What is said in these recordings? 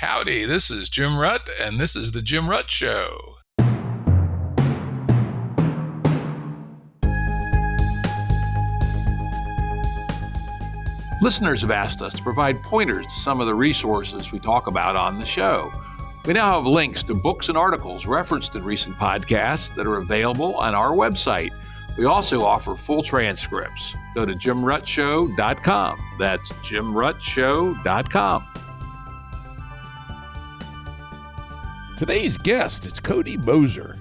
Howdy, this is Jim Rutt, and this is The Jim Rutt Show. Listeners have asked us to provide pointers to some of the resources we talk about on the show. We now have links to books and articles referenced in recent podcasts that are available on our website. We also offer full transcripts. Go to jimruttshow.com. That's jimruttshow.com. Today's guest is Cody Moser.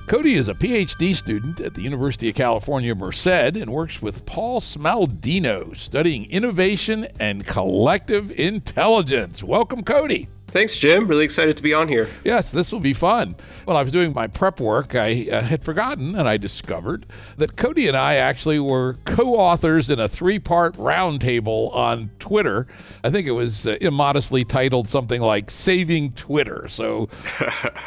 Cody is a PhD student at the University of California, Merced, and works with Paul Smaldino, studying innovation and collective intelligence. Welcome, Cody. Thanks, Jim. Really excited to be on here. Yes, this will be fun. When I was doing my prep work, I had forgotten, and I discovered that Cody and I actually were co-authors in a 3-part roundtable on Twitter. I think it was immodestly titled something like Saving Twitter. So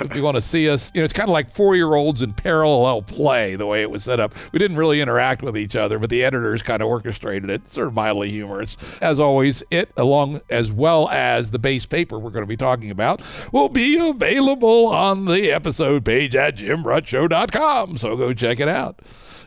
if you want to see us, it's kind of like 4-year-olds in parallel play, the way it was set up. We didn't really interact with each other, but the editors kind of orchestrated it, sort of mildly humorous. As always, along as well as the base paper we're going to be talking about, will be available on the episode page at jimruttshow.com. So go check it out.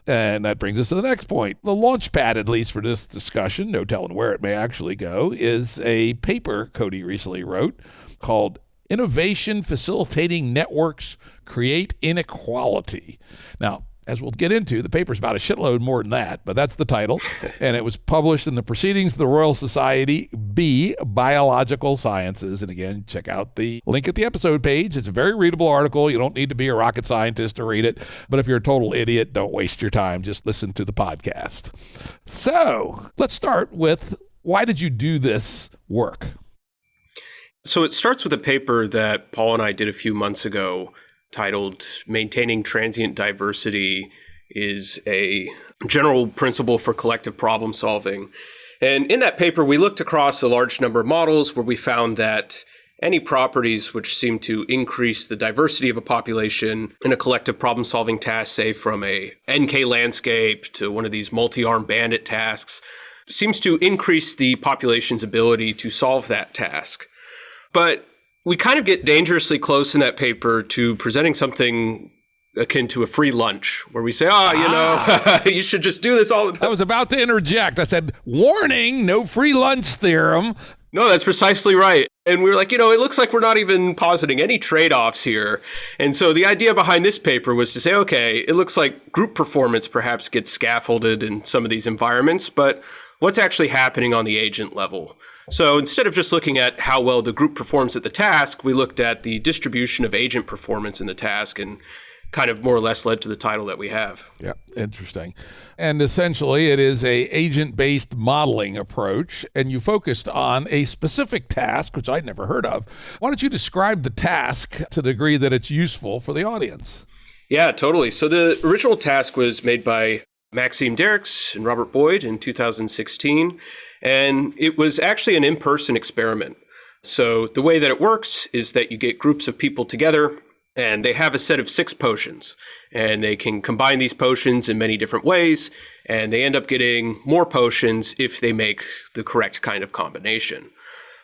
And that brings us to the next point. The launch pad, at least for this discussion, no telling where it may actually go, is a paper Cody recently wrote called Innovation Facilitating Networks Create Inequality. Now, as we'll get into, the paper's about a shitload more than that, but that's the title. And it was published in the Proceedings of the Royal Society B, Biological Sciences. And again, check out the link at the episode page. It's a very readable article. You don't need to be a rocket scientist to read it. But if you're a total idiot, don't waste your time. Just listen to the podcast. So let's start with, why did you do this work? So it starts with a paper that Paul and I did a few months ago titled Maintaining Transient Diversity is a General Principle for Collective Problem Solving. And in that paper, we looked across a large number of models where we found that any properties which seem to increase the diversity of a population in a collective problem-solving task, say from a NK landscape to one of these multi-armed bandit tasks, seems to increase the population's ability to solve that task. But we kind of get dangerously close in that paper to presenting something akin to a free lunch, where we say, you should just do this all the time. I was about to interject. I said, warning, no free lunch theorem. No, that's precisely right. And we were like, it looks like we're not even positing any trade-offs here. And so the idea behind this paper was to say, okay, it looks like group performance perhaps gets scaffolded in some of these environments, but what's actually happening on the agent level? So instead of just looking at how well the group performs at the task, we looked at the distribution of agent performance in the task and kind of more or less led to the title that we have. Yeah, interesting. And essentially, it is a agent-based modeling approach, and you focused on a specific task, which I'd never heard of. Why don't you describe the task to the degree that it's useful for the audience? Yeah, totally. So the original task was made by Maxime Derex and Robert Boyd in 2016, and it was actually an in-person experiment. So the way that it works is that you get groups of people together, and they have a set of 6 potions, and they can combine these potions in many different ways, and they end up getting more potions if they make the correct kind of combination.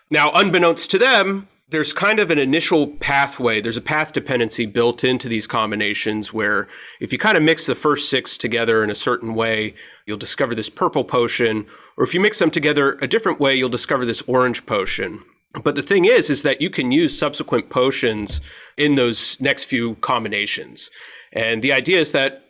Now, unbeknownst to them, there's kind of an initial pathway. There's a path dependency built into these combinations where if you kind of mix the first 6 together in a certain way, you'll discover this purple potion. Or if you mix them together a different way, you'll discover this orange potion. But the thing is that you can use subsequent potions in those next few combinations. And the idea is that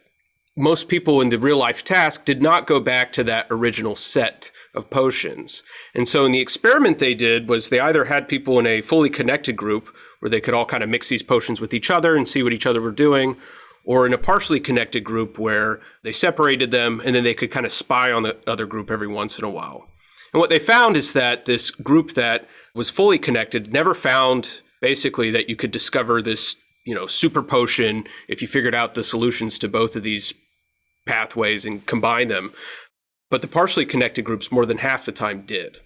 most people in the real life task did not go back to that original set of potions. And so in the experiment they did was they either had people in a fully connected group where they could all kind of mix these potions with each other and see what each other were doing, or in a partially connected group where they separated them and then they could kind of spy on the other group every once in a while. And what they found is that this group that was fully connected never found basically that you could discover this, super potion if you figured out the solutions to both of these pathways and combine them. But the partially connected groups more than half the time did.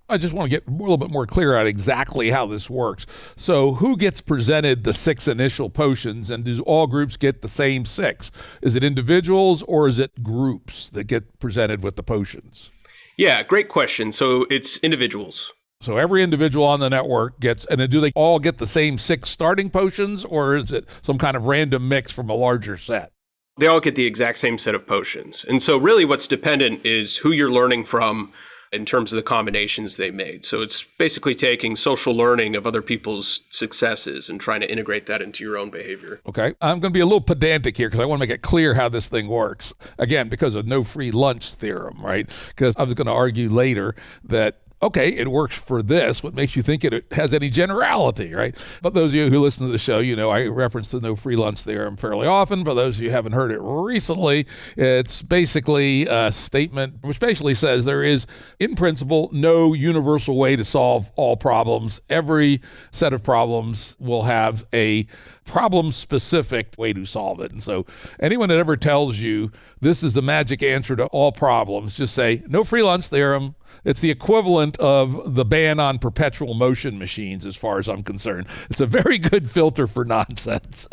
I just want to get a little bit more clear on exactly how this works. So who gets presented the 6 initial potions, and do all groups get the same 6? Is it individuals or is it groups that get presented with the potions? Yeah, great question. So it's individuals. So every individual on the network gets, and do they all get the same 6 starting potions, or is it some kind of random mix from a larger set? They all get the exact same set of potions. And so really what's dependent is who you're learning from in terms of the combinations they made. So it's basically taking social learning of other people's successes and trying to integrate that into your own behavior. Okay. I'm going to be a little pedantic here because I want to make it clear how this thing works. Again, because of no free lunch theorem, right? Because I was going to argue later that okay, it works for this. What makes you think it has any generality, right? But those of you who listen to the show, you know I reference the no free lunch theorem fairly often. For those of you who haven't heard it recently, it's basically a statement which basically says there is, in principle, no universal way to solve all problems. Every set of problems will have a problem-specific way to solve it. And so anyone that ever tells you this is the magic answer to all problems, just say, no free lunch theorem. It's the equivalent of the ban on perpetual motion machines, as far as I'm concerned. It's a very good filter for nonsense.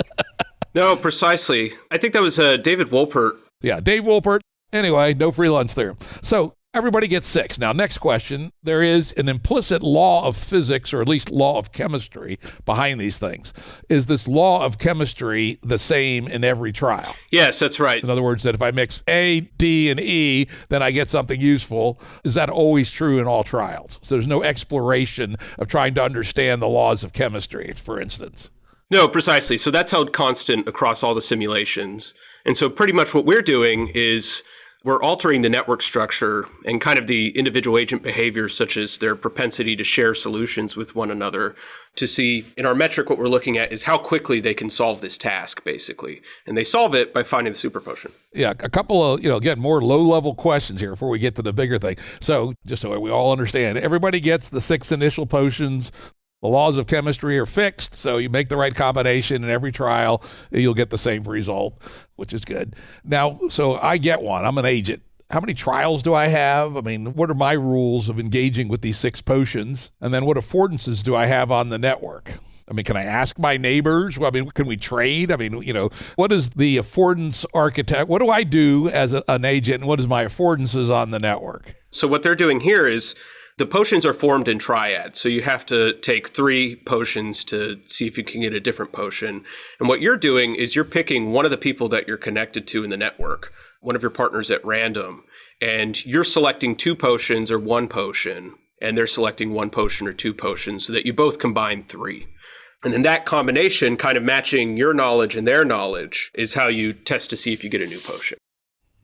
No, precisely. I think that was David Wolpert. Yeah, Dave Wolpert. Anyway, no free lunch theorem. So everybody gets 6. Now, next question. There is an implicit law of physics, or at least law of chemistry, behind these things. Is this law of chemistry the same in every trial? Yes, that's right. In other words, that if I mix A, D, and E, then I get something useful. Is that always true in all trials? So there's no exploration of trying to understand the laws of chemistry, for instance. No, precisely. So that's held constant across all the simulations. And so pretty much what we're doing is we're altering the network structure and kind of the individual agent behaviors, such as their propensity to share solutions with one another, to see in our metric what we're looking at is how quickly they can solve this task, basically. And they solve it by finding the super potion. Yeah, a couple of, again, more low-level questions here before we get to the bigger thing. So just so we all understand, everybody gets the 6 initial potions. The laws of chemistry are fixed, so you make the right combination in every trial, you'll get the same result, which is good. Now, so I get one. I'm an agent. How many trials do I have? I mean, what are my rules of engaging with these 6 potions? And then what affordances do I have on the network? I mean, can I ask my neighbors? Well, I mean, can we trade? I mean, what is the affordance architect? What do I do as an agent, and what is my affordances on the network? So what they're doing here is the potions are formed in triads. So you have to take 3 potions to see if you can get a different potion. And what you're doing is you're picking one of the people that you're connected to in the network, one of your partners at random, and you're selecting 2 potions or 1 potion, and they're selecting 1 potion or 2 potions so that you both combine 3. And then that combination, kind of matching your knowledge and their knowledge, is how you test to see if you get a new potion.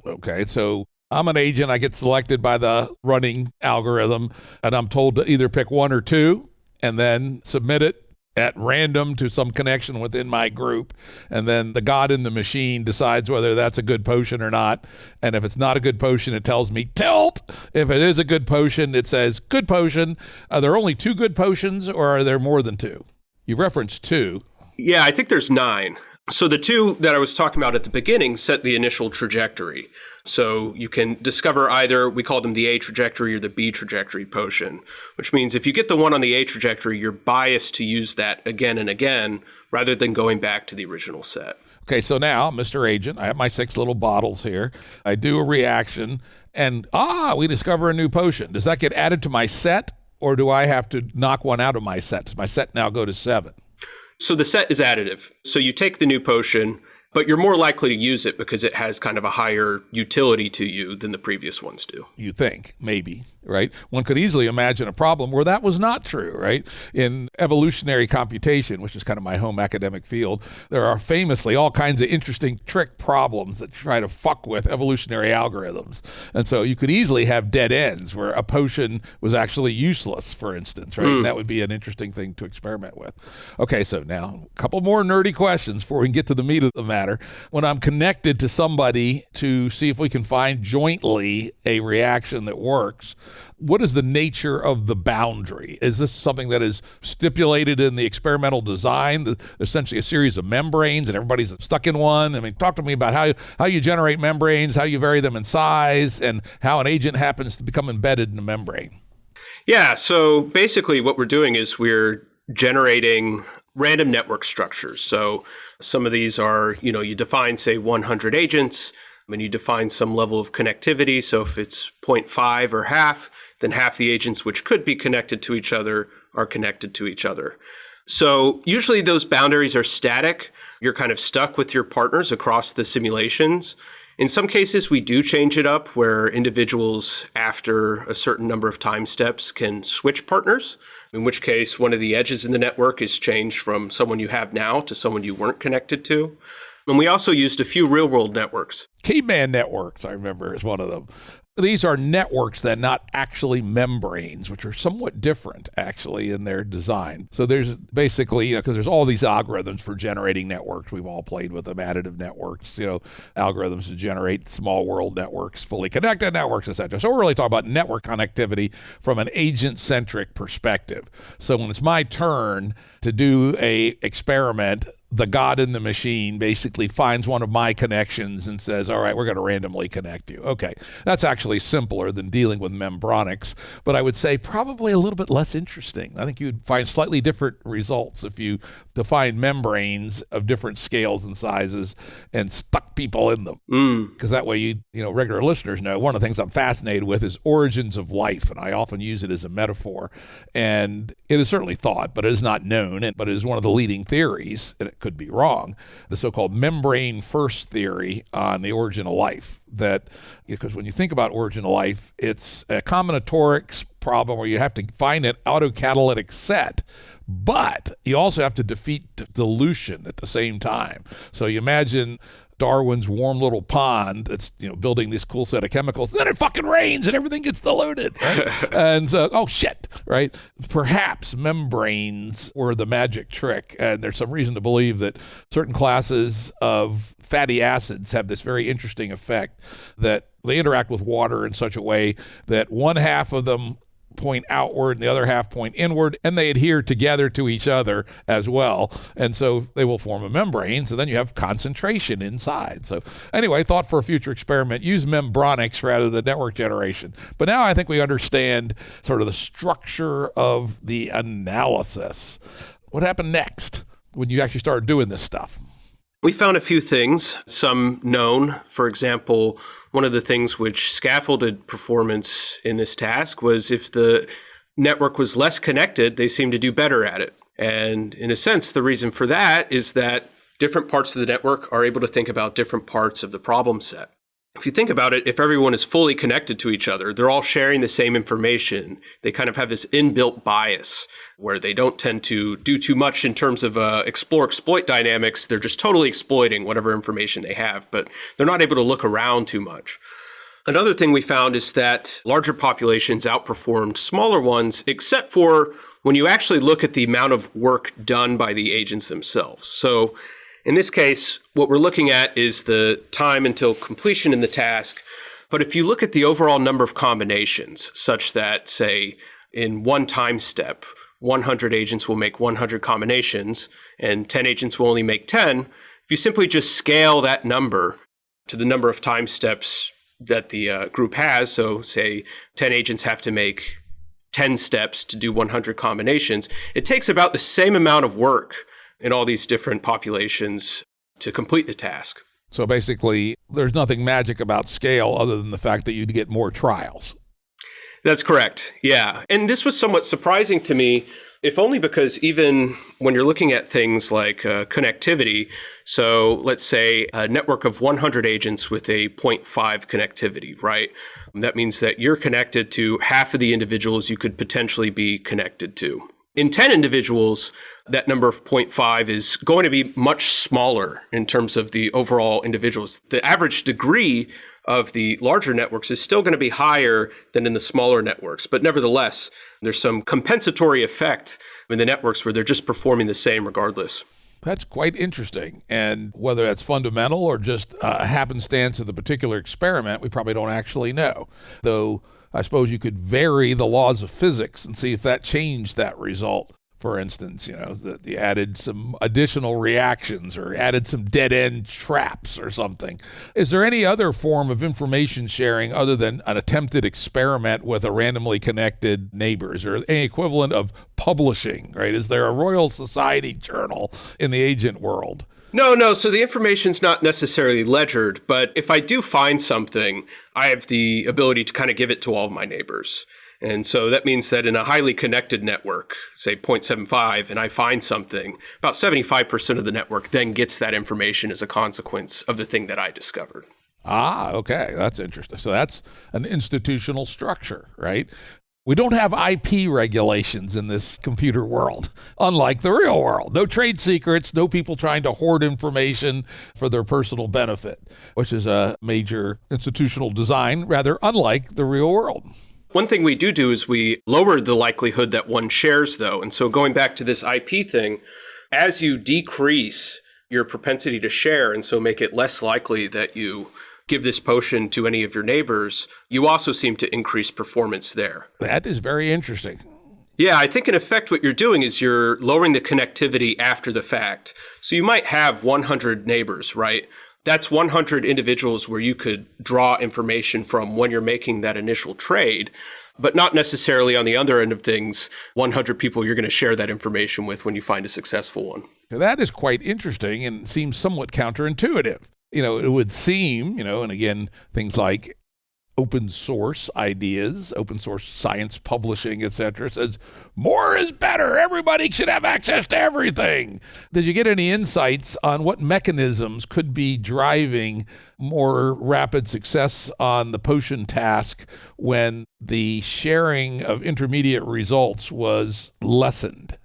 Okay, so I'm an agent. I get selected by the running algorithm, and I'm told to either pick 1 or 2 and then submit it at random to some connection within my group. And then the god in the machine decides whether that's a good potion or not. And if it's not a good potion, it tells me tilt. If it is a good potion, it says good potion. Are there only 2 good potions, or are there more than 2? You referenced 2. Yeah, I think there's 9. So the 2 that I was talking about at the beginning set the initial trajectory. So you can discover either, we call them the A trajectory or the B trajectory potion, which means if you get the one on the A trajectory, you're biased to use that again and again, rather than going back to the original set. Okay, so now, Mr. Agent, I have my 6 little bottles here. I do a reaction, and we discover a new potion. Does that get added to my set, or do I have to knock one out of my set? Does my set now go to 7? So the set is additive. So you take the new potion, but you're more likely to use it because it has kind of a higher utility to you than the previous ones do. You think, maybe, right? One could easily imagine a problem where that was not true, right? In evolutionary computation, which is kind of my home academic field, there are famously all kinds of interesting trick problems that try to fuck with evolutionary algorithms. And so you could easily have dead ends where a potion was actually useless, for instance, right? And that would be an interesting thing to experiment with. Okay, so now a couple more nerdy questions before we can get to the meat of the matter. When I'm connected to somebody to see if we can find jointly a reaction that works, what is the nature of the boundary? Is this something that is stipulated in the experimental design, essentially a series of membranes and everybody's stuck in one? I mean, talk to me about how you generate membranes, how you vary them in size, and how an agent happens to become embedded in a membrane. Yeah, so basically what we're doing is we're generating random network structures. So some of these are, you define, say, 100 agents. and you define some level of connectivity. So if it's 0.5 or half, then half the agents which could be connected to each other are connected to each other. So usually those boundaries are static. You're kind of stuck with your partners across the simulations. In some cases, we do change it up where individuals, after a certain number of time steps, can switch partners, in which case one of the edges in the network is changed from someone you have now to someone you weren't connected to. And we also used a few real-world networks. Caveman networks, I remember, is one of them. These are networks that not actually membranes, which are somewhat different, actually, in their design. So there's basically, because there's all these algorithms for generating networks. We've all played with them, additive networks, algorithms to generate small world networks, fully connected networks, etc. So we're really talking about network connectivity from an agent-centric perspective. So when it's my turn to do a experiment, the God in the machine basically finds one of my connections and says, all right, we're going to randomly connect you. Okay, that's actually simpler than dealing with membronics, but I would say probably a little bit less interesting. I think you'd find slightly different results if you define membranes of different scales and sizes and stuck people in them. Because that way, regular listeners know one of the things I'm fascinated with is origins of life, and I often use it as a metaphor. And it is certainly thought, but it is not known, but it is one of the leading theories, and it could be wrong, the so-called membrane first theory on the origin of life. That, because when you think about origin of life, it's a combinatorics problem where you have to find an autocatalytic set, but you also have to defeat dilution at the same time. So you imagine Darwin's warm little pond that's building this cool set of chemicals, then it fucking rains and everything gets diluted, right? And so, oh shit, right? Perhaps membranes were the magic trick, and there's some reason to believe that certain classes of fatty acids have this very interesting effect that they interact with water in such a way that one half of them point outward and the other half point inward, and they adhere together to each other as well. And so they will form a membrane. So then you have concentration inside. So anyway, thought for a future experiment, use membronics rather than network generation. But now I think we understand sort of the structure of the analysis. What happened next when you actually started doing this stuff? We found a few things, some known. For example, one of the things which scaffolded performance in this task was if the network was less connected, they seemed to do better at it. And in a sense, the reason for that is that different parts of the network are able to think about different parts of the problem set. If you think about it, if everyone is fully connected to each other, they're all sharing the same information. They kind of have this inbuilt bias where they don't tend to do too much in terms of explore-exploit dynamics. They're just totally exploiting whatever information they have, but they're not able to look around too much. Another thing we found is that larger populations outperformed smaller ones, except for when you actually look at the amount of work done by the agents themselves. So in this case, what we're looking at is the time until completion in the task. But if you look at the overall number of combinations, such that, say, in one time step, 100 agents will make 100 combinations, and 10 agents will only make 10, if you simply just scale that number to the number of time steps that the group has, so say 10 agents have to make 10 steps to do 100 combinations, it takes about the same amount of work in all these different populations to complete the task. So basically, there's nothing magic about scale other than the fact that you'd get more trials. That's correct. Yeah. And this was somewhat surprising to me, if only because even when you're looking at things like connectivity, so let's say a network of 100 agents with a 0.5 connectivity, right? That means that you're connected to half of the individuals you could potentially be connected to. In 10 individuals, that number of 0.5 is going to be much smaller in terms of the overall individuals. The average degree of the larger networks is still going to be higher than in the smaller networks. But nevertheless, there's some compensatory effect in the networks where they're just performing the same regardless. That's quite interesting. And whether that's fundamental or just a happenstance of the particular experiment, we probably don't actually know. Though I suppose you could vary the laws of physics and see if that changed that result. For instance, that you added some additional reactions or added some dead-end traps or something. Is there any other form of information sharing other than an attempted experiment with a randomly connected neighbors or any equivalent of publishing, right? Is there a Royal Society journal in the agent world? No. So the information's not necessarily ledgered, but if I do find something, I have the ability to kind of give it to all of my neighbors. And so that means that in a highly connected network, say 0.75, and I find something, about 75% of the network then gets that information as a consequence of the thing that I discovered. Ah, okay. That's interesting. So that's an institutional structure, right? We don't have IP regulations in this computer world, unlike the real world. No trade secrets, no people trying to hoard information for their personal benefit, which is a major institutional design, rather unlike the real world. One thing we do is we lower the likelihood that one shares, though. And so going back to this IP thing, as you decrease your propensity to share, and so make it less likely that you give this potion to any of your neighbors, you also seem to increase performance there. That is very interesting. Yeah, I think in effect what you're doing is you're lowering the connectivity after the fact. So you might have 100 neighbors, right? That's 100 individuals where you could draw information from when you're making that initial trade, but not necessarily on the other end of things, 100 people you're going to share that information with when you find a successful one. That is quite interesting and seems somewhat counterintuitive. It would seem, and again, things like open source ideas, open source science publishing, etc., says more is better. Everybody should have access to everything. Did you get any insights on what mechanisms could be driving more rapid success on the potion task when the sharing of intermediate results was lessened?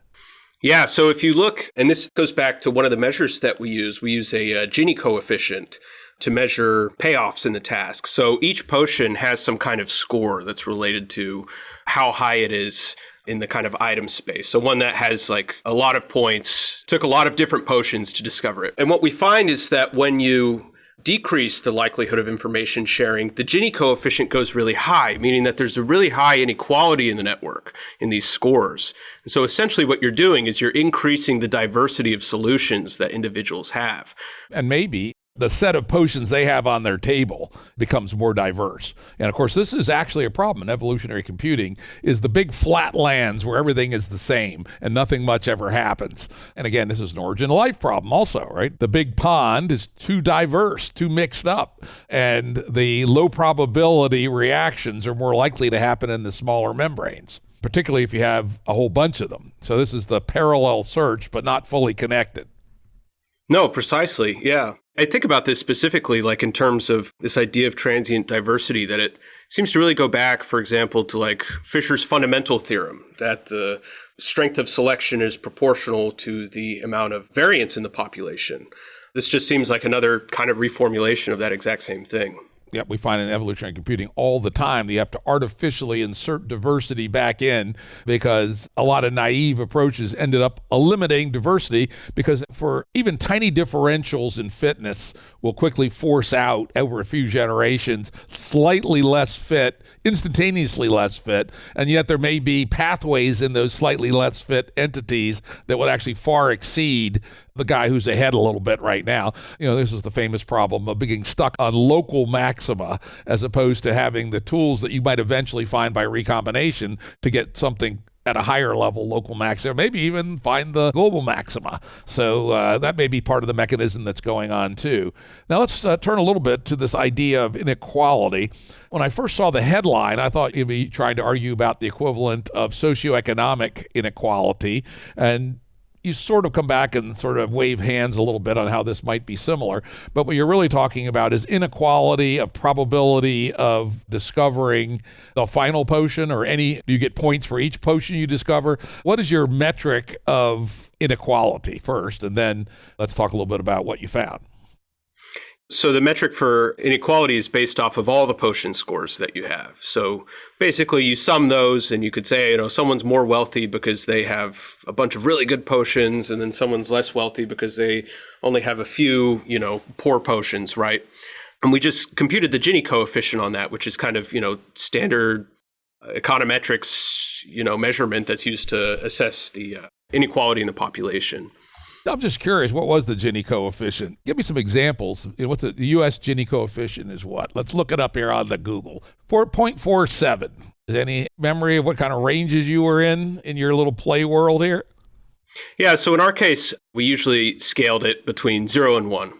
Yeah, so if you look, and this goes back to one of the measures that we use a Gini coefficient to measure payoffs in the task. So each potion has some kind of score that's related to how high it is in the kind of item space. So one that has like a lot of points, took a lot of different potions to discover it. And what we find is that when you decrease the likelihood of information sharing, the Gini coefficient goes really high, meaning that there's a really high inequality in the network in these scores. And so essentially what you're doing is you're increasing the diversity of solutions that individuals have. And maybe the set of potions they have on their table becomes more diverse. And of course, this is actually a problem in evolutionary computing, is the big flat lands where everything is the same and nothing much ever happens. And again, this is an origin of life problem also, right? The big pond is too diverse, too mixed up, and the low probability reactions are more likely to happen in the smaller membranes, particularly if you have a whole bunch of them. So this is the parallel search, but not fully connected. No, precisely. Yeah. I think about this specifically, like in terms of this idea of transient diversity, that it seems to really go back, for example, to like Fisher's fundamental theorem, that the strength of selection is proportional to the amount of variance in the population. This just seems like another kind of reformulation of that exact same thing. Yep, we find in evolutionary computing all the time that you have to artificially insert diversity back in because a lot of naive approaches ended up eliminating diversity because for even tiny differentials in fitness will quickly force out over a few generations slightly less fit, instantaneously less fit, and yet there may be pathways in those slightly less fit entities that would actually far exceed the guy who's ahead a little bit right now. This is the famous problem of being stuck on local maxima as opposed to having the tools that you might eventually find by recombination to get something at a higher level local maxima, maybe even find the global maxima. So that may be part of the mechanism that's going on too. Now let's turn a little bit to this idea of inequality. When I first saw the headline, I thought you'd be trying to argue about the equivalent of socioeconomic inequality, and you sort of come back and sort of wave hands a little bit on how this might be similar. But what you're really talking about is inequality of probability of discovering the final potion, or do you get points for each potion you discover? What is your metric of inequality first? And then let's talk a little bit about what you found. So the metric for inequality is based off of all the potion scores that you have. So basically you sum those and you could say, someone's more wealthy because they have a bunch of really good potions, and then someone's less wealthy because they only have a few, poor potions, right? And we just computed the Gini coefficient on that, which is kind of, standard econometrics, measurement that's used to assess the inequality in the population. I'm just curious, what was the Gini coefficient? Give me some examples. What's the U.S. Gini coefficient is what? Let's look it up here on the Google. 4.47. Is any memory of what kind of ranges you were in your little play world here? Yeah, so in our case, we usually scaled it between 0 and 1.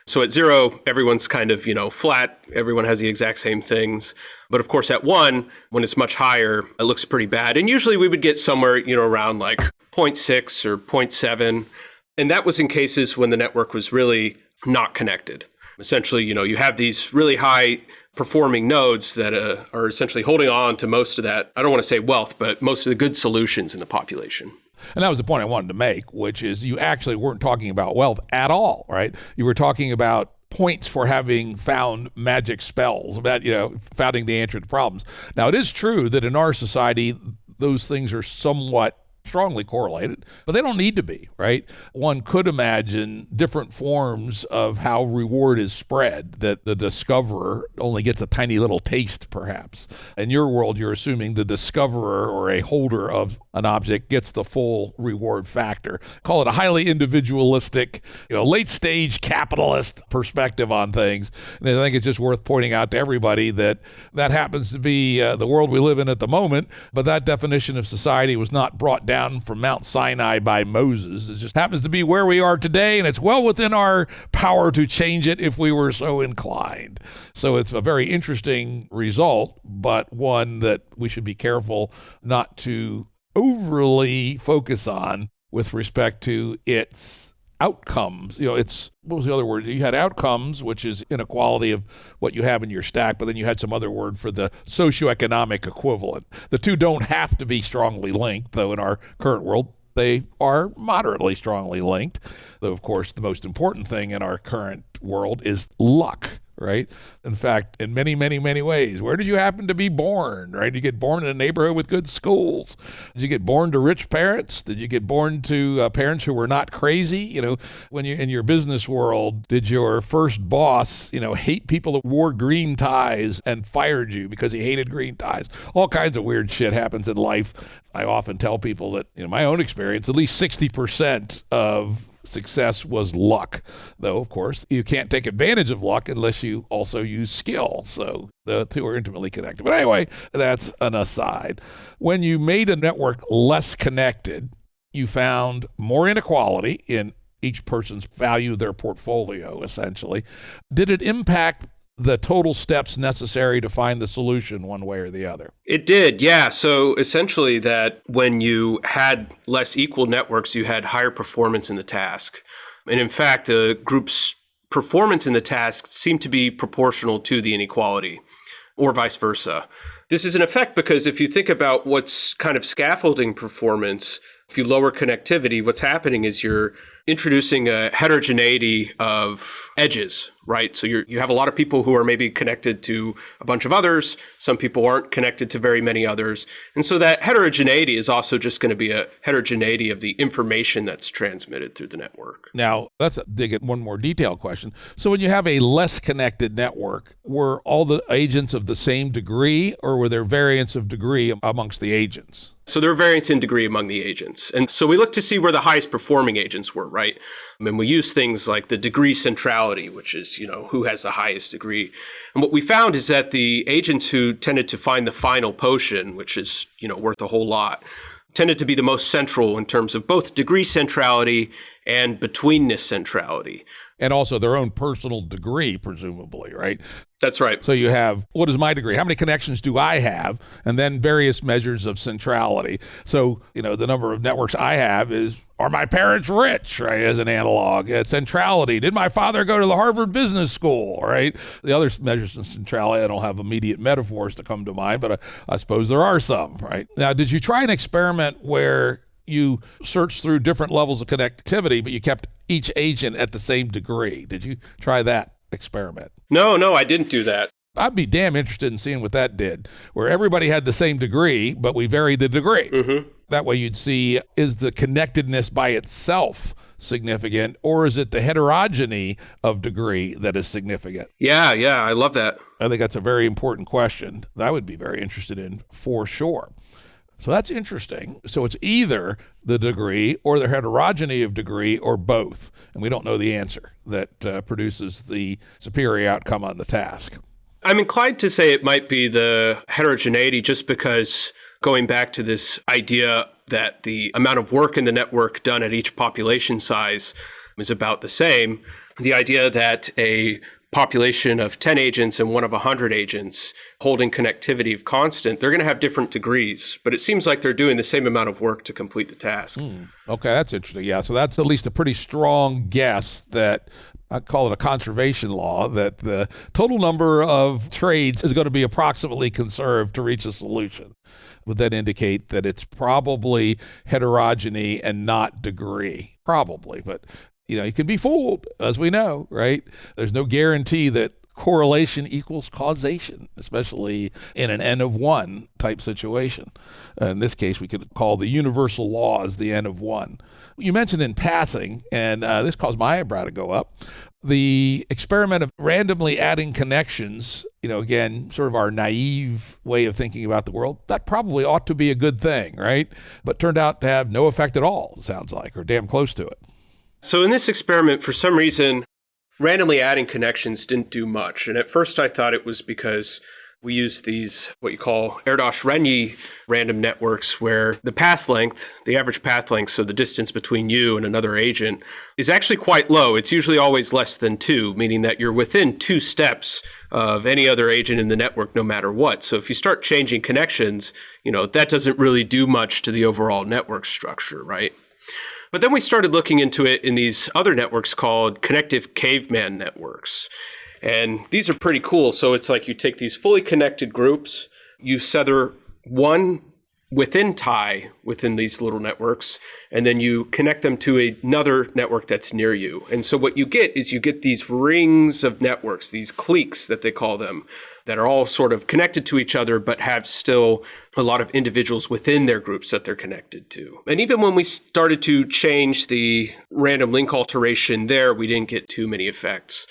So at 0, everyone's kind of, flat. Everyone has the exact same things. But of course, at 1, when it's much higher, it looks pretty bad. And usually we would get somewhere, around like 0.6 or 0.7. And that was in cases when the network was really not connected. Essentially, you have these really high performing nodes that are essentially holding on to most of that, I don't want to say wealth, but most of the good solutions in the population. And that was the point I wanted to make, which is you actually weren't talking about wealth at all, right? You were talking about points for having found magic spells, about, finding the answer to problems. Now, it is true that in our society, those things are somewhat strongly correlated, but they don't need to be, right? One could imagine different forms of how reward is spread, that the discoverer only gets a tiny little taste, perhaps. In your world, you're assuming the discoverer or a holder of an object gets the full reward factor. Call it a highly individualistic, late stage capitalist perspective on things. And I think it's just worth pointing out to everybody that happens to be the world we live in at the moment, but that definition of society was not brought down from Mount Sinai by Moses. It just happens to be where we are today, and it's well within our power to change it if we were so inclined. So it's a very interesting result, but one that we should be careful not to overly focus on with respect to its outcomes. What was the other word? You had outcomes, which is inequality of what you have in your stack, but then you had some other word for the socioeconomic equivalent. The two don't have to be strongly linked, though in our current world, they are moderately strongly linked. Though, of course, the most important thing in our current world is luck, right? In fact, in many, many, many ways, where did you happen to be born, right? Did you get born in a neighborhood with good schools? Did you get born to rich parents? Did you get born to parents who were not crazy? When you're in your business world, did your first boss, hate people that wore green ties and fired you because he hated green ties? All kinds of weird shit happens in life. I often tell people that, in my own experience, at least 60% of success was luck, though, of course, you can't take advantage of luck unless you also use skill. So the two are intimately connected. But anyway, that's an aside. When you made a network less connected, you found more inequality in each person's value of their portfolio, essentially. Did it impact the total steps necessary to find the solution one way or the other? It did, yeah. So essentially that when you had less equal networks, you had higher performance in the task. And in fact, a group's performance in the task seemed to be proportional to the inequality, or vice versa. This is an effect because if you think about what's kind of scaffolding performance, if you lower connectivity, what's happening is you're introducing a heterogeneity of edges, right? So you have a lot of people who are maybe connected to a bunch of others. Some people aren't connected to very many others. And so that heterogeneity is also just going to be a heterogeneity of the information that's transmitted through the network. Now, let's dig at one more detailed question. So when you have a less connected network, were all the agents of the same degree, or were there variants of degree amongst the agents? So there are variants in degree among the agents. And so we look to see where the highest performing agents were, right? I mean, we use things like the degree centrality, which is, who has the highest degree. And what we found is that the agents who tended to find the final potion, which is, worth a whole lot, tended to be the most central in terms of both degree centrality and betweenness centrality. And also their own personal degree, presumably, right? That's right. So you have, what is my degree? How many connections do I have? And then various measures of centrality. So, the number of networks I have is, are my parents rich, right, as an analog? Centrality. Did my father go to the Harvard Business School, right? The other measures of centrality, I don't have immediate metaphors to come to mind, but I suppose there are some, right? Now, did you try an experiment where you searched through different levels of connectivity, but you kept each agent at the same degree? Did you try that experiment? No, I didn't do that. I'd be damn interested in seeing what that did, where everybody had the same degree, but we varied the degree. Mm-hmm. That way you'd see, is the connectedness by itself significant, or is it the heterogeneity of degree that is significant? Yeah, I love that. I think that's a very important question that I would be very interested in for sure. So that's interesting. So it's either the degree or the heterogeneity of degree or both. And we don't know the answer that produces the superior outcome on the task. I'm inclined to say it might be the heterogeneity just because going back to this idea that the amount of work in the network done at each population size is about the same. The idea that a population of 10 agents and one of 100 agents holding connectivity of constant, they're going to have different degrees, but it seems like they're doing the same amount of work to complete the task. Okay, that's interesting. Yeah, so that's at least a pretty strong guess that I call it a conservation law, that the total number of trades is going to be approximately conserved to reach a solution. Would that indicate that it's probably heterogeny and not degree? Probably, but you can be fooled, as we know, right? There's no guarantee that correlation equals causation, especially in an N of 1 type situation. In this case, we could call the universal laws the N of 1. You mentioned in passing, and this caused my eyebrow to go up, the experiment of randomly adding connections, again, sort of our naive way of thinking about the world, that probably ought to be a good thing, right? But turned out to have no effect at all, sounds like, or damn close to it. So in this experiment, for some reason, randomly adding connections didn't do much. And at first I thought it was because we use these, what you call Erdős-Rényi random networks, where the path length, the average path length, so the distance between you and another agent, is actually quite low. It's usually always less than 2, meaning that you're within 2 steps of any other agent in the network, no matter what. So if you start changing connections, that doesn't really do much to the overall network structure, right? But then we started looking into it in these other networks called connective caveman networks. And these are pretty cool. So it's like you take these fully connected groups, you tether one within tie within these little networks, and then you connect them to another network that's near you. And so what you get is you get these rings of networks, these cliques that they call them, that are all sort of connected to each other, but have still a lot of individuals within their groups that they're connected to. And even when we started to change the random link alteration there, we didn't get too many effects.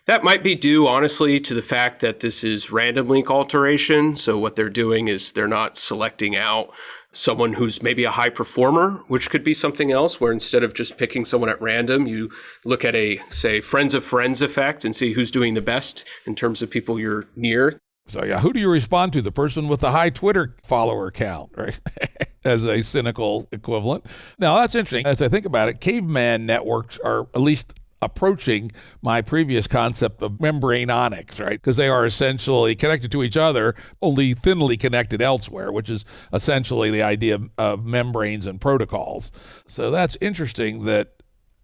That might be due, honestly, to the fact that this is random link alteration. So what they're doing is they're not selecting out someone who's maybe a high performer, which could be something else, where instead of just picking someone at random, you look at a, say, friends of friends effect and see who's doing the best in terms of people you're near. So yeah, who do you respond to? The person with the high Twitter follower count, right? As a cynical equivalent. Now, that's interesting. As I think about it, caveman networks are at least approaching my previous concept of membraneonics, right? Because they are essentially connected to each other, only thinly connected elsewhere, which is essentially the idea of membranes and protocols. So that's interesting that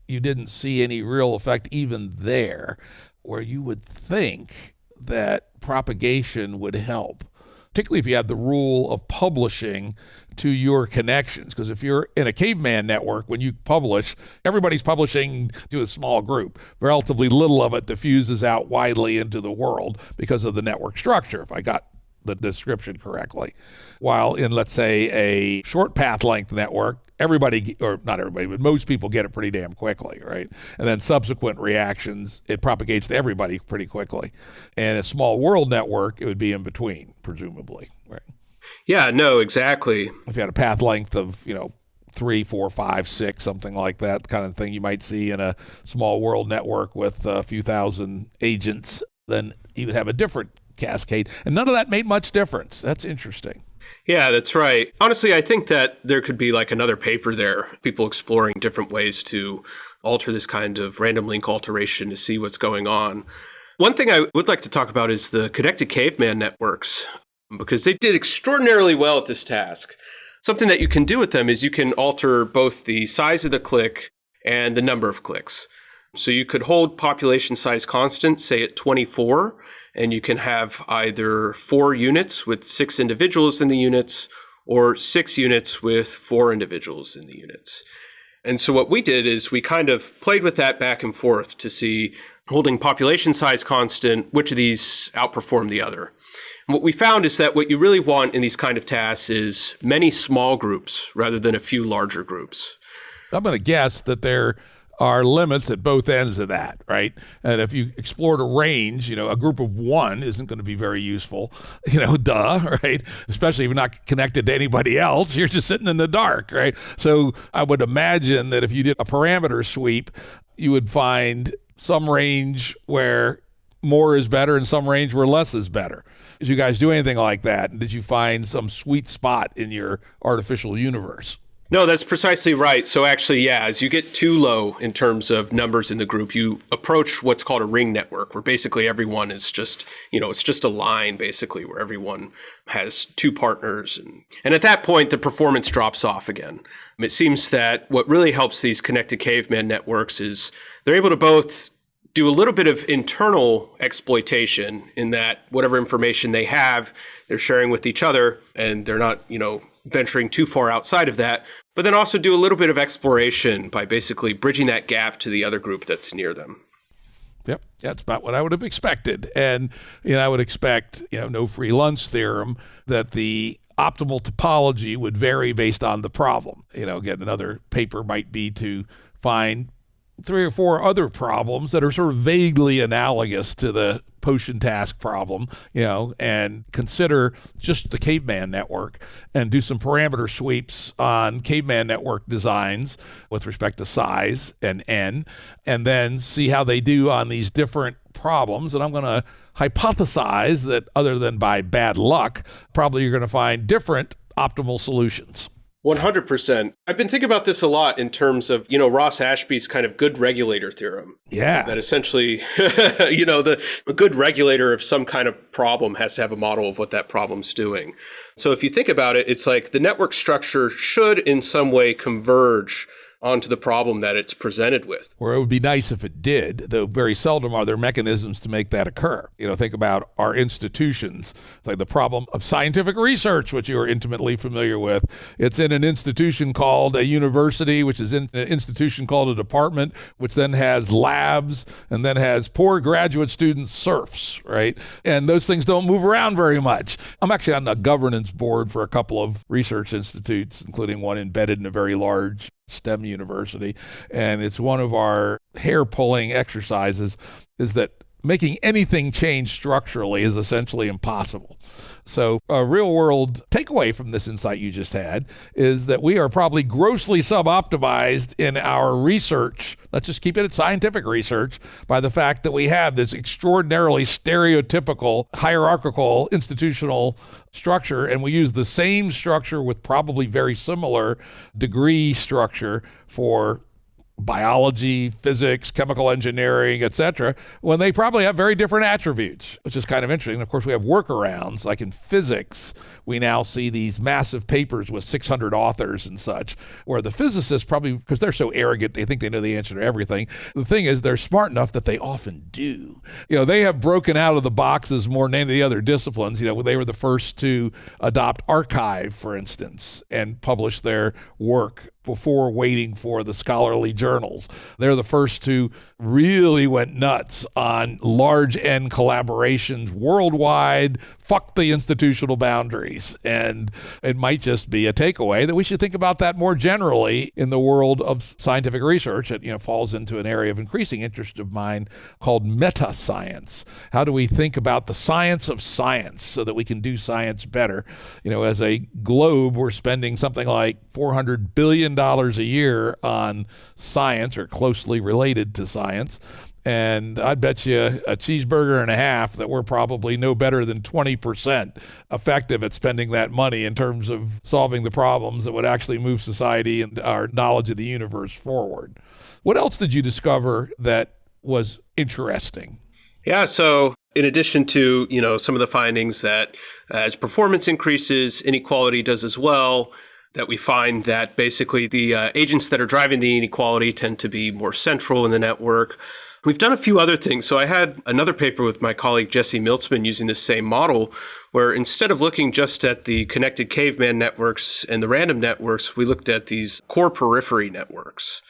you didn't see any real effect even there, where you would think that propagation would help, particularly if you had the rule of publishing to your connections. Because if you're in a caveman network, when you publish, everybody's publishing to a small group. Relatively little of it diffuses out widely into the world because of the network structure, if I got the description correctly. While in, let's say, a short path length network, everybody, or not everybody, but most people get it pretty damn quickly, right? And then subsequent reactions, it propagates to everybody pretty quickly. And a small world network, it would be in between, presumably, right? Yeah, no, exactly. If you had a path length of, 3, 4, 5, 6, something like that kind of thing you might see in a small world network with a few thousand agents, then you would have a different cascade. And none of that made much difference. That's interesting. Yeah, that's right. Honestly, I think that there could be like another paper there, people exploring different ways to alter this kind of random link alteration to see what's going on. One thing I would like to talk about is the connected caveman networks, because they did extraordinarily well at this task. Something that you can do with them is you can alter both the size of the clique and the number of cliques. So you could hold population size constant, say at 24, and you can have either 4 units with 6 individuals in the units or 6 units with 4 individuals in the units. And so what we did is we kind of played with that back and forth to see, holding population size constant, which of these outperform the other. And what we found is that what you really want in these kind of tasks is many small groups rather than a few larger groups. I'm going to guess that there are limits at both ends of that, right? And if you explored a range, a group of 1 isn't going to be very useful, right? Especially if you're not connected to anybody else, you're just sitting in the dark, right? So I would imagine that if you did a parameter sweep, you would find some range where more is better and some range where less is better. Did you guys do anything like that? And did you find some sweet spot in your artificial universe? No, that's precisely right. So actually, yeah, as you get too low in terms of numbers in the group, you approach what's called a ring network, where basically everyone is just, it's just a line basically where everyone has two partners. And at that point, the performance drops off again. It seems that what really helps these connected caveman networks is they're able to both do a little bit of internal exploitation in that whatever information they have, they're sharing with each other, and they're not, venturing too far outside of that, but then also do a little bit of exploration by basically bridging that gap to the other group that's near them. Yep, that's about what I would have expected. And, I would expect, no free lunch theorem, that the optimal topology would vary based on the problem. Again, another paper might be to find 3 or 4 other problems that are sort of vaguely analogous to the potion task problem, and consider just the caveman network and do some parameter sweeps on caveman network designs with respect to size and n, and then see how they do on these different problems. And I'm going to hypothesize that other than by bad luck, probably you're going to find different optimal solutions. 100%. I've been thinking about this a lot in terms of, Ross Ashby's kind of good regulator theorem. Yeah. That essentially, a good regulator of some kind of problem has to have a model of what that problem's doing. So if you think about it, it's like the network structure should in some way converge onto the problem that it's presented with. Or it would be nice if it did, though very seldom are there mechanisms to make that occur. Think about our institutions, like the problem of scientific research, which you are intimately familiar with. It's in an institution called a university, which is in an institution called a department, which then has labs and then has poor graduate student serfs, right? And those things don't move around very much. I'm actually on a governance board for a couple of research institutes, including one embedded in a very large STEM university. And it's one of our hair-pulling exercises is that making anything change structurally is essentially impossible. So a real-world takeaway from this insight you just had is that we are probably grossly sub-optimized in our research, let's just keep it at scientific research, by the fact that we have this extraordinarily stereotypical, hierarchical, institutional structure, and we use the same structure with probably very similar degree structure for biology, physics, chemical engineering, etc., when they probably have very different attributes, which is kind of interesting. And of course, we have workarounds. Like in physics, we now see these massive papers with 600 authors and such, where the physicists probably, because they're so arrogant, they think they know the answer to everything. The thing is, they're smart enough that they often do. They have broken out of the boxes more than any of the other disciplines. They were the first to adopt archive, for instance, and publish their work before waiting for the scholarly journals. They're the first to really went nuts on large N collaborations worldwide, fuck the institutional boundaries. And it might just be a takeaway that we should think about that more generally in the world of scientific research. It falls into an area of increasing interest of mine called meta science. How do we think about the science of science so that we can do science better? As a globe, we're spending something like $400 billion a year on science or closely related to science. And I'd bet you a cheeseburger and a half that we're probably no better than 20% effective at spending that money in terms of solving the problems that would actually move society and our knowledge of the universe forward. What else did you discover that was interesting? Yeah, so in addition to, some of the findings that as performance increases, inequality does as well, that we find that basically the agents that are driving the inequality tend to be more central in the network. We've done a few other things. So I had another paper with my colleague Jesse Miltzman using the same model, where instead of looking just at the connected caveman networks and the random networks, we looked at these core periphery networks.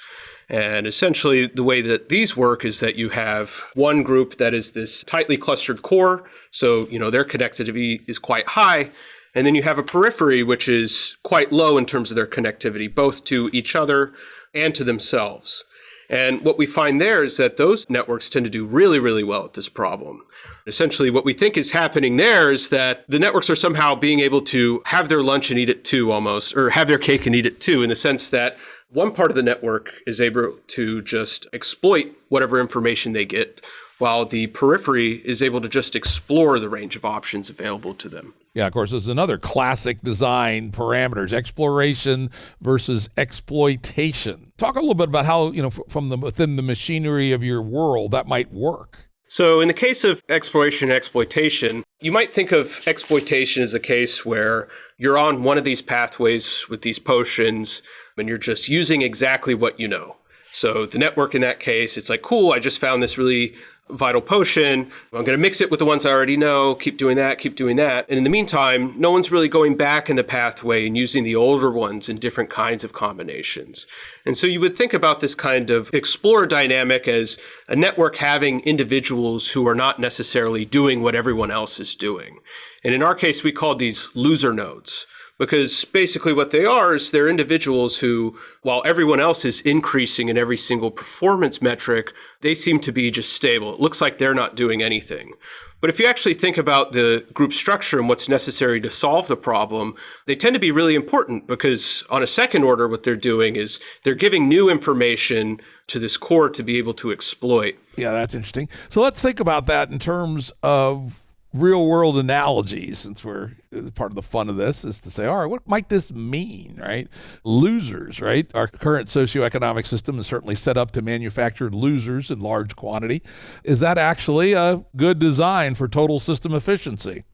And essentially the way that these work is that you have one group that is this tightly clustered core. So, their connectivity is quite high. And then you have a periphery, which is quite low in terms of their connectivity, both to each other and to themselves. And what we find there is that those networks tend to do really, really well at this problem. Essentially, what we think is happening there is that the networks are somehow being able to have their lunch and eat it too almost, or have their cake and eat it too, in the sense that one part of the network is able to just exploit whatever information they get, while the periphery is able to just explore the range of options available to them. Yeah, of course, there's another classic design parameters, exploration versus exploitation. Talk a little bit about how, from within the machinery of your world, that might work. So in the case of exploration and exploitation, you might think of exploitation as a case where you're on one of these pathways with these potions and you're just using exactly what you know. So the network in that case, it's like, cool, I just found this really vital potion. I'm going to mix it with the ones I already know, keep doing that. And in the meantime, no one's really going back in the pathway and using the older ones in different kinds of combinations. And so you would think about this kind of explorer dynamic as a network having individuals who are not necessarily doing what everyone else is doing. And in our case, we call these loser nodes. Because basically what they are is they're individuals who, while everyone else is increasing in every single performance metric, they seem to be just stable. It looks like they're not doing anything. But if you actually think about the group structure and what's necessary to solve the problem, they tend to be really important because on a second order, what they're doing is they're giving new information to this core to be able to exploit. Yeah, that's interesting. So let's think about that in terms of real world analogies, since we're part of the fun of this is to say, all right, what might this mean, right? Losers, right? Our current socioeconomic system is certainly set up to manufacture losers in large quantity. Is that actually a good design for total system efficiency?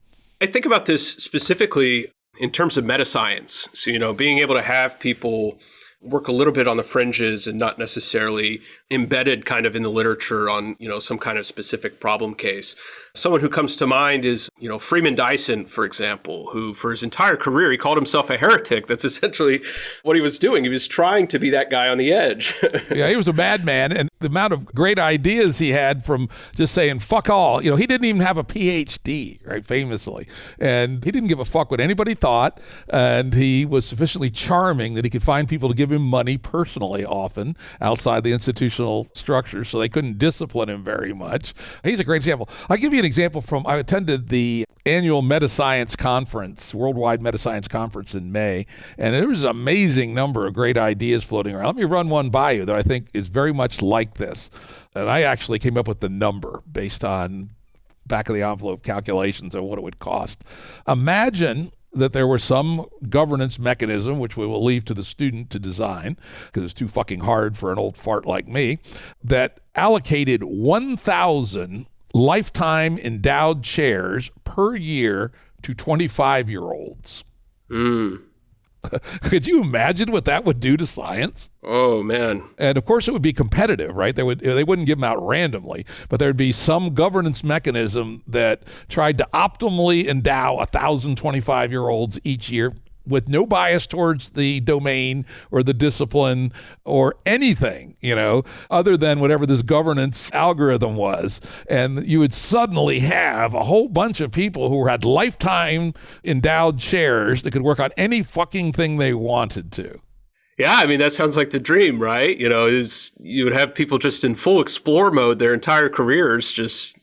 I think about this specifically in terms of meta-science. So, being able to have people work a little bit on the fringes and not necessarily embedded kind of in the literature on, some kind of specific problem case. Someone who comes to mind is, Freeman Dyson, for example, who for his entire career, he called himself a heretic. That's essentially what he was doing. He was trying to be that guy on the edge. Yeah, he was a madman. And the amount of great ideas he had from just saying, fuck all, he didn't even have a PhD, right, famously. And he didn't give a fuck what anybody thought. And he was sufficiently charming that he could find people to give him money personally, often outside the institutional structure, so they couldn't discipline him very much. He's a great example. I'll give you an example I attended the annual Meta-Science Conference, Worldwide Meta-Science Conference in May, and there was an amazing number of great ideas floating around. Let me run one by you that I think is very much like this. And I actually came up with the number based on back of the envelope calculations of what it would cost. Imagine that there was some governance mechanism, which we will leave to the student to design, because it's too fucking hard for an old fart like me, that allocated 1,000 lifetime endowed chairs per year to 25-year-olds. Could you imagine what that would do to science? Oh, man. And of course it would be competitive, right? They wouldn't give them out randomly, but there'd be some governance mechanism that tried to optimally endow 1,000 25-year-olds each year with no bias towards the domain or the discipline or anything, other than whatever this governance algorithm was. And you would suddenly have a whole bunch of people who had lifetime endowed chairs that could work on any fucking thing they wanted to. Yeah, I mean, that sounds like the dream, right? You would have people just in full explore mode their entire careers, just,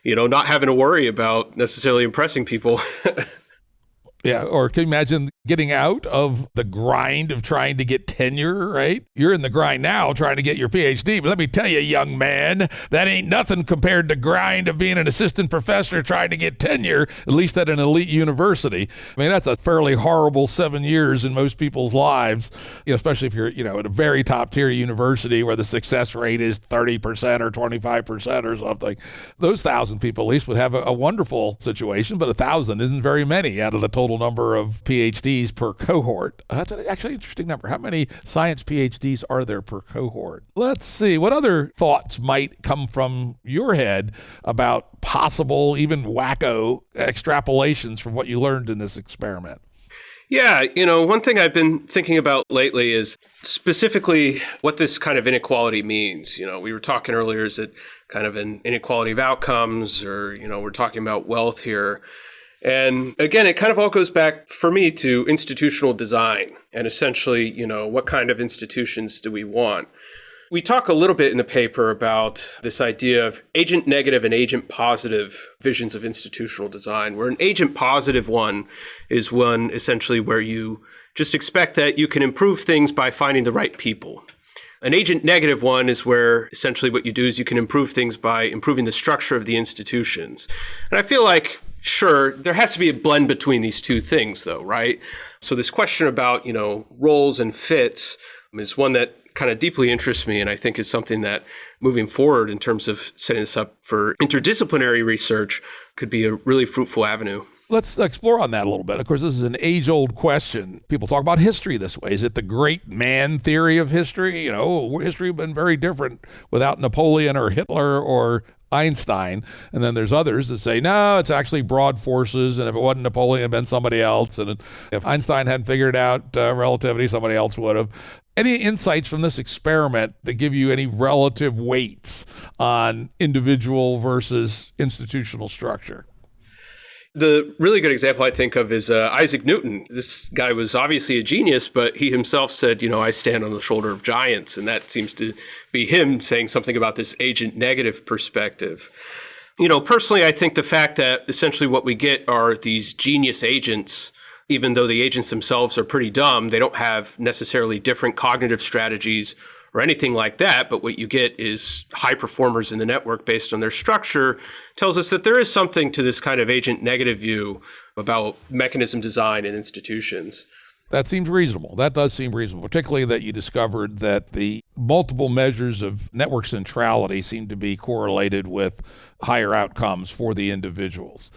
not having to worry about necessarily impressing people. Yeah, or can you imagine getting out of the grind of trying to get tenure, right? You're in the grind now trying to get your PhD, but let me tell you, young man, that ain't nothing compared to grind of being an assistant professor trying to get tenure, at least at an elite university. I mean, that's a fairly horrible 7 years in most people's lives, especially if you're, at a very top tier university where the success rate is 30% or 25% or something. Those 1,000 people at least would have a wonderful situation, but 1,000 isn't very many out of the total number of PhDs per cohort. That's actually an interesting number. How many science PhDs are there per cohort? Let's see. What other thoughts might come from your head about possible, even wacko extrapolations from what you learned in this experiment? Yeah, one thing I've been thinking about lately is specifically what this kind of inequality means. We were talking earlier, is it kind of an inequality of outcomes, or, we're talking about wealth here. And again, it kind of all goes back for me to institutional design and essentially, what kind of institutions do we want? We talk a little bit in the paper about this idea of agent negative and agent positive visions of institutional design, where an agent positive one is one essentially where you just expect that you can improve things by finding the right people. An agent negative one is where essentially what you do is you can improve things by improving the structure of the institutions. And I feel like, sure, there has to be a blend between these two things though, right? So this question about, roles and fits is one that kind of deeply interests me, and I think is something that moving forward in terms of setting this up for interdisciplinary research could be a really fruitful avenue. Let's explore on that a little bit. Of course, this is an age-old question. People talk about history this way. Is it the great man theory of history? History would have been very different without Napoleon or Hitler or Einstein. And then there's others that say, no, it's actually broad forces. And if it wasn't Napoleon, it'd been somebody else. And if Einstein hadn't figured out relativity, somebody else would have. Any insights from this experiment that give you any relative weights on individual versus institutional structure? The really good example I think of is Isaac Newton. This guy was obviously a genius, but he himself said, I stand on the shoulder of giants. And that seems to be him saying something about this agent negative perspective. Personally, I think the fact that essentially what we get are these genius agents, even though the agents themselves are pretty dumb, they don't have necessarily different cognitive strategies or anything like that. But what you get is high performers in the network based on their structure tells us that there is something to this kind of agent negative view about mechanism design in institutions. That seems reasonable. That does seem reasonable, particularly that you discovered that the multiple measures of network centrality seem to be correlated with higher outcomes for the individuals.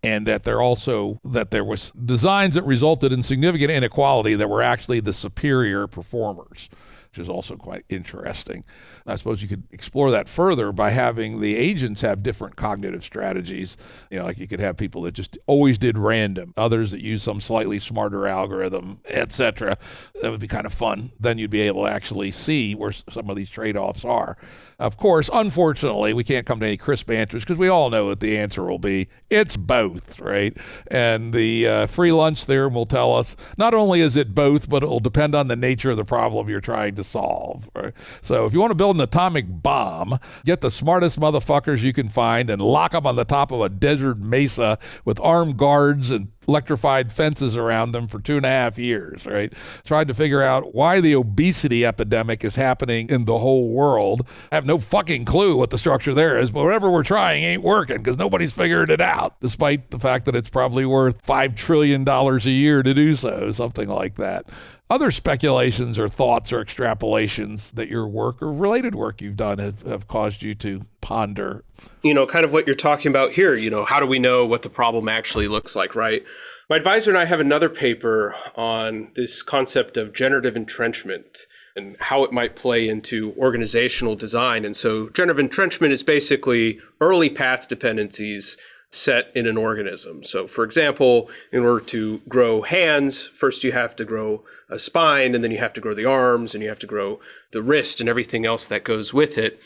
And that there was designs that resulted in significant inequality that were actually the superior performers, which is also quite interesting. I suppose you could explore that further by having the agents have different cognitive strategies. Like you could have people that just always did random, others that use some slightly smarter algorithm, etc. That would be kind of fun. Then you'd be able to actually see where some of these trade-offs are. Of course, unfortunately, we can't come to any crisp answers because we all know that the answer will be, it's both, right? And the free lunch theorem will tell us not only is it both, but it will depend on the nature of the problem you're trying to solve. Right? So if you want to build an atomic bomb, get the smartest motherfuckers you can find and lock them on the top of a desert mesa with armed guards and electrified fences around them for 2.5 years, right? Tried to figure out why the obesity epidemic is happening in the whole world. I have no fucking clue what the structure there is, but whatever we're trying ain't working because nobody's figured it out, despite the fact that it's probably worth $5 trillion a year to do so, something like that. Other speculations or thoughts or extrapolations that your work or related work you've done have caused you to ponder? Kind of what you're talking about here, how do we know what the problem actually looks like, right? My advisor and I have another paper on this concept of generative entrenchment and how it might play into organizational design. And so generative entrenchment is basically early path dependencies set in an organism. So for example, in order to grow hands, first you have to grow a spine, and then you have to grow the arms, and you have to grow the wrist and everything else that goes with it.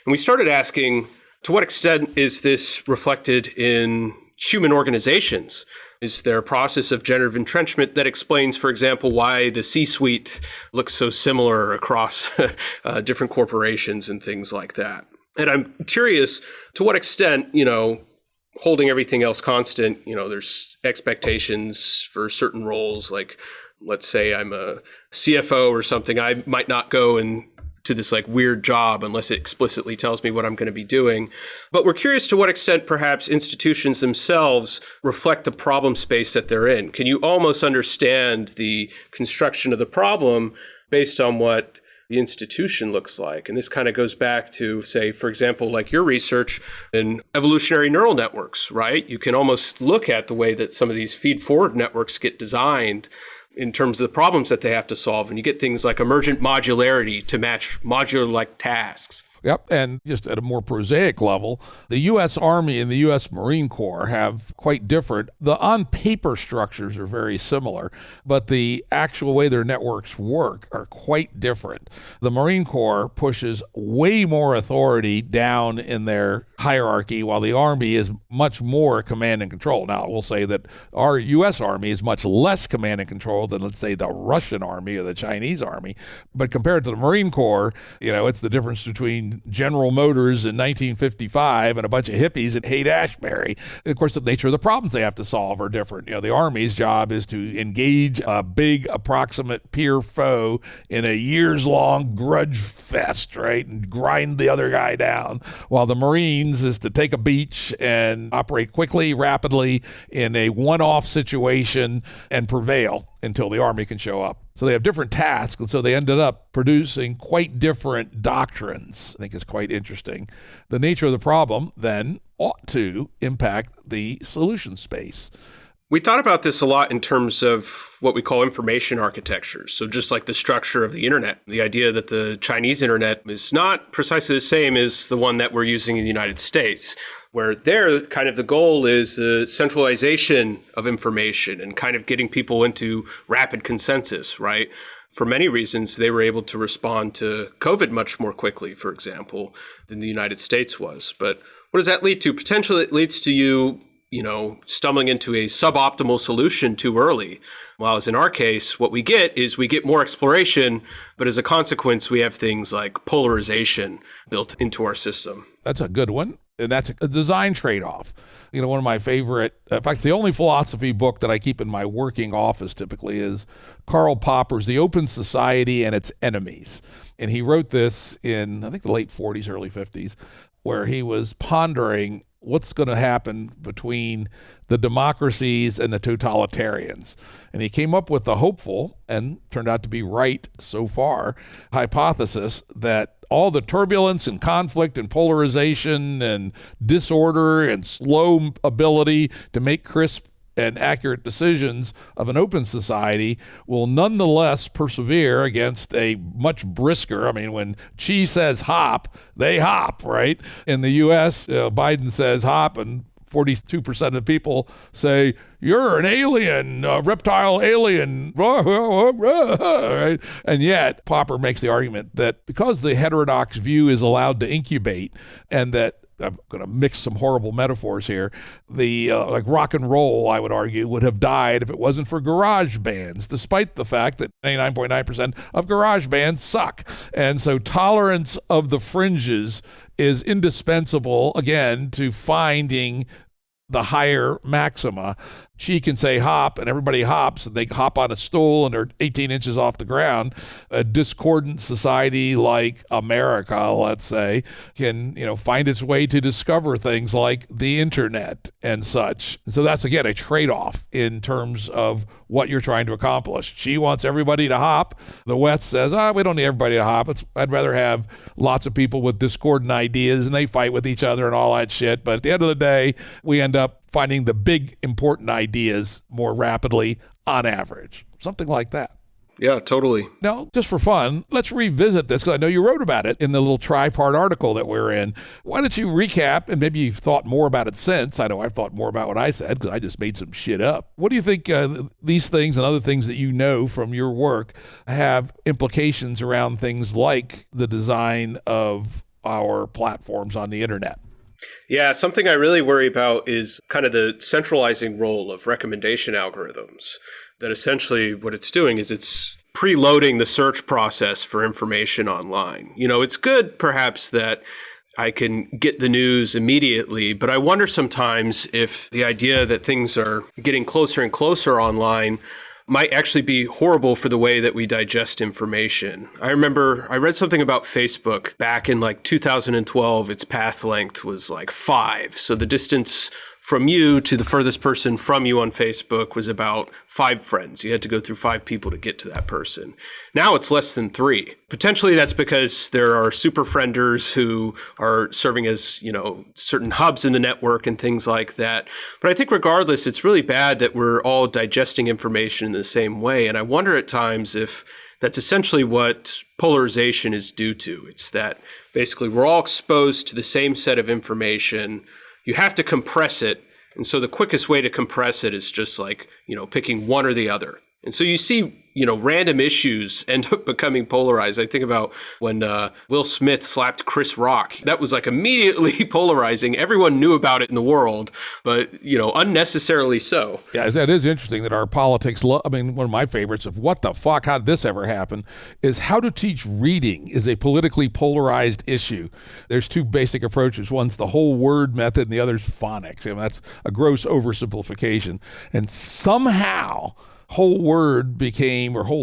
And we started asking, to what extent is this reflected in human organizations? Is there a process of generative entrenchment that explains, for example, why the C-suite looks so similar across different corporations and things like that? And I'm curious, to what extent, holding everything else constant, there's expectations for certain roles, like let's say I'm a CFO or something, I might not go to this weird job unless it explicitly tells me what I'm going to be doing. But we're curious to what extent perhaps institutions themselves reflect the problem space that they're in. Can you almost understand the construction of the problem based on what the institution looks like? And this kind of goes back to, say, for example, like your research in evolutionary neural networks, right? You can almost look at the way that some of these feed-forward networks get designed in terms of the problems that they have to solve. And you get things like emergent modularity to match modular-like tasks. Yep, and just at a more prosaic level, the U.S. Army and the U.S. Marine Corps have quite different. The on-paper structures are very similar, but the actual way their networks work are quite different. The Marine Corps pushes way more authority down in their hierarchy, while the Army is much more command and control. Now, we'll say that our U.S. Army is much less command and control than, let's say, the Russian Army or the Chinese Army. But compared to the Marine Corps, it's the difference between General Motors in 1955 and a bunch of hippies at Haight-Ashbury. Of course, the nature of the problems they have to solve are different. The Army's job is to engage a big approximate peer foe in a years-long grudge fest, right, and grind the other guy down, while the Marines is to take a beach and operate quickly, rapidly in a one-off situation and prevail until the Army can show up. So they have different tasks, and so they ended up producing quite different doctrines. I think it's quite interesting. The nature of the problem then ought to impact the solution space. We thought about this a lot in terms of what we call information architectures. So just like the structure of the internet, the idea that the Chinese internet is not precisely the same as the one that we're using in the United States, where there kind of the goal is the centralization of information and kind of getting people into rapid consensus, right? For many reasons, they were able to respond to COVID much more quickly, for example, than the United States was. But what does that lead to? Potentially it leads to you stumbling into a suboptimal solution too early. While as in our case, what we get is we get more exploration, but as a consequence, we have things like polarization built into our system. That's a good one. And that's a design trade-off. One of my favorite, in fact, the only philosophy book that I keep in my working office typically is Karl Popper's The Open Society and Its Enemies. And he wrote this in, I think, the late 40s, early 50s, where he was pondering what's going to happen between the democracies and the totalitarians. And he came up with the hopeful, and turned out to be right so far, hypothesis that all the turbulence and conflict and polarization and disorder and slow ability to make crisp and accurate decisions of an open society will nonetheless persevere against a much brisker, when Xi says hop, they hop, right? In the U.S., Biden says hop, and 42% of people say, you're an alien, a reptile alien, right? And yet, Popper makes the argument that because the heterodox view is allowed to incubate, and that I'm going to mix some horrible metaphors here. The like rock and roll, I would argue, would have died if it wasn't for garage bands, despite the fact that 99.9% of garage bands suck. And so tolerance of the fringes is indispensable, again, to finding the higher maxima. She can say hop, and everybody hops, and they hop on a stool, and they're 18 inches off the ground. A discordant society like America, let's say, can find its way to discover things like the internet and such. And so that's, again, a trade-off in terms of what you're trying to accomplish. She wants everybody to hop. The West says, we don't need everybody to hop. I'd rather have lots of people with discordant ideas, and they fight with each other and all that shit. But at the end of the day, we end up finding the big, important ideas more rapidly on average. Something like that. Yeah, totally. Now, just for fun, let's revisit this, because I know you wrote about it in the little tripart article that we're in. Why don't you recap, and maybe you've thought more about it since. I know I've thought more about what I said, because I just made some shit up. What do you think these things and other things that you know from your work have implications around things like the design of our platforms on the internet? Yeah, something I really worry about is kind of the centralizing role of recommendation algorithms. That essentially what it's doing is it's preloading the search process for information online. It's good perhaps that I can get the news immediately, but I wonder sometimes if the idea that things are getting closer and closer online might actually be horrible for the way that we digest information. I remember I read something about Facebook back in 2012. Its path length was 5. So the distance from you to the furthest person from you on Facebook was about 5 friends. You had to go through 5 people to get to that person. Now it's less than 3. Potentially that's because there are super frienders who are serving as, certain hubs in the network and things like that. But I think regardless, it's really bad that we're all digesting information in the same way. And I wonder at times if that's essentially what polarization is due to. It's that basically we're all exposed to the same set of information. You have to compress it. And so the quickest way to compress it is just picking one or the other. And so you see, random issues end up becoming polarized. I think about when Will Smith slapped Chris Rock. That was like immediately polarizing. Everyone knew about it in the world, but, unnecessarily so. Yeah, that is interesting that our politics, one of my favorites of what the fuck, how did this ever happen, is how to teach reading is a politically polarized issue. There's two basic approaches. One's the whole word method and the other's phonics. That's a gross oversimplification. And somehow whole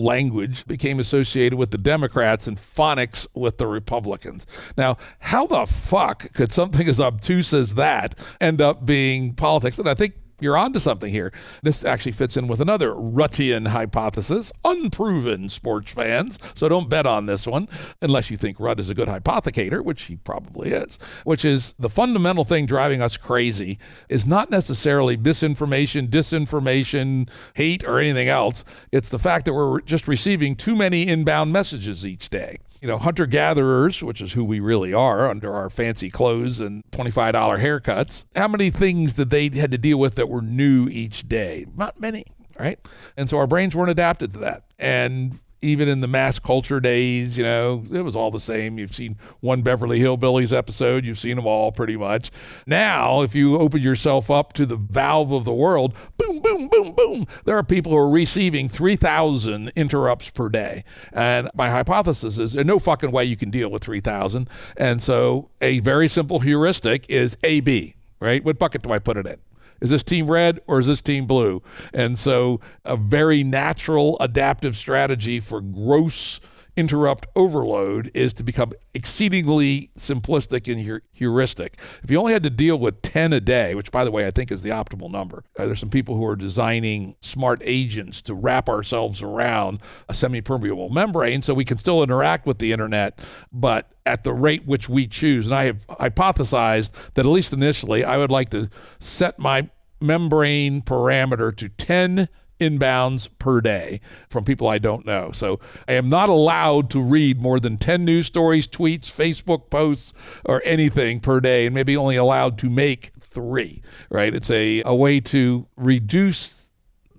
language became associated with the Democrats and phonics with the Republicans. Now, how the fuck could something as obtuse as that end up being politics? And I think you're onto something here. This actually fits in with another Ruttian hypothesis, unproven, sports fans, so don't bet on this one, unless you think Rutt is a good hypothecator, which he probably is, which is the fundamental thing driving us crazy is not necessarily misinformation, disinformation, hate, or anything else. It's the fact that we're just receiving too many inbound messages each day. Hunter-gatherers, which is who we really are under our fancy clothes and $25 haircuts, how many things that they had to deal with that were new each day? Not many, right? And so our brains weren't adapted to that. And even in the mass culture days, it was all the same. You've seen one Beverly Hillbillies episode. You've seen them all pretty much. Now, if you open yourself up to the valve of the world, boom, boom, boom, boom, there are people who are receiving 3,000 interrupts per day. And my hypothesis is there's no fucking way you can deal with 3,000. And so a very simple heuristic is A-B, right? What bucket do I put it in? Is this team red or is this team blue? And so a very natural adaptive strategy for gross interrupt overload is to become exceedingly simplistic and heuristic. If you only had to deal with 10 a day, which by the way, I think is the optimal number, there's some people who are designing smart agents to wrap ourselves around a semi-permeable membrane so we can still interact with the internet, but at the rate which we choose. And I have hypothesized that at least initially, I would like to set my membrane parameter to 10 inbounds per day from people I don't know. So I am not allowed to read more than 10 news stories, tweets, Facebook posts, or anything per day, and maybe only allowed to make 3, right? It's a way to reduce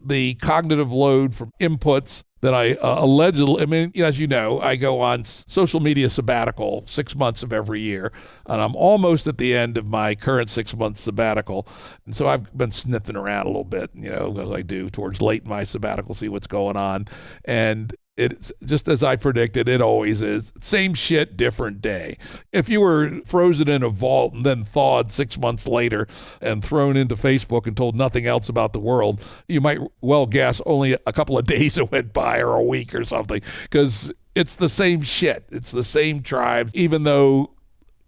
the cognitive load from inputs that I allegedly, as you know, I go on social media sabbatical 6 months of every year, and I'm almost at the end of my current 6-month sabbatical. And so I've been sniffing around a little bit, as I do towards late in my sabbatical, see what's going on. And it's just as I predicted, it always is. Same shit, different day. If you were frozen in a vault and then thawed 6 months later and thrown into Facebook and told nothing else about the world, you might well guess only a couple of days that went by or a week or something, because it's the same shit. It's the same tribe, even though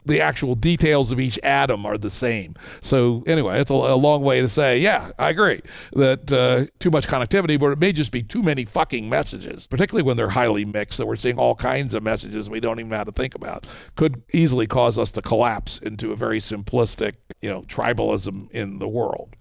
the actual details of each atom are the same. So anyway, it's a long way to say, yeah, I agree that too much connectivity, but it may just be too many fucking messages, particularly when they're highly mixed. So we're seeing all kinds of messages we don't even know how to think about. Could easily cause us to collapse into a very simplistic, tribalism in the world.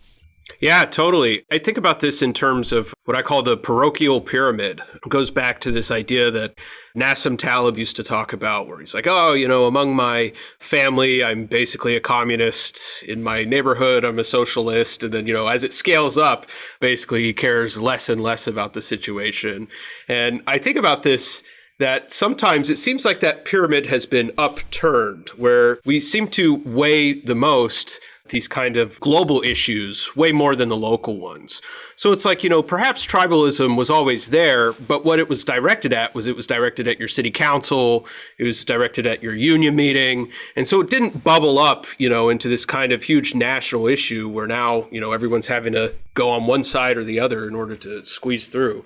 Yeah, totally. I think about this in terms of what I call the parochial pyramid. It goes back to this idea that Nassim Taleb used to talk about, where he's like, among my family, I'm basically a communist. In my neighborhood, I'm a socialist. And then, as it scales up, basically he cares less and less about the situation. And I think about this, that sometimes it seems like that pyramid has been upturned, where we seem to weigh the most these kind of global issues way more than the local ones. So it's like, perhaps tribalism was always there, but what it was directed at was directed at your city council, it was directed at your union meeting. And so it didn't bubble up, into this kind of huge national issue where now, everyone's having to go on one side or the other in order to squeeze through.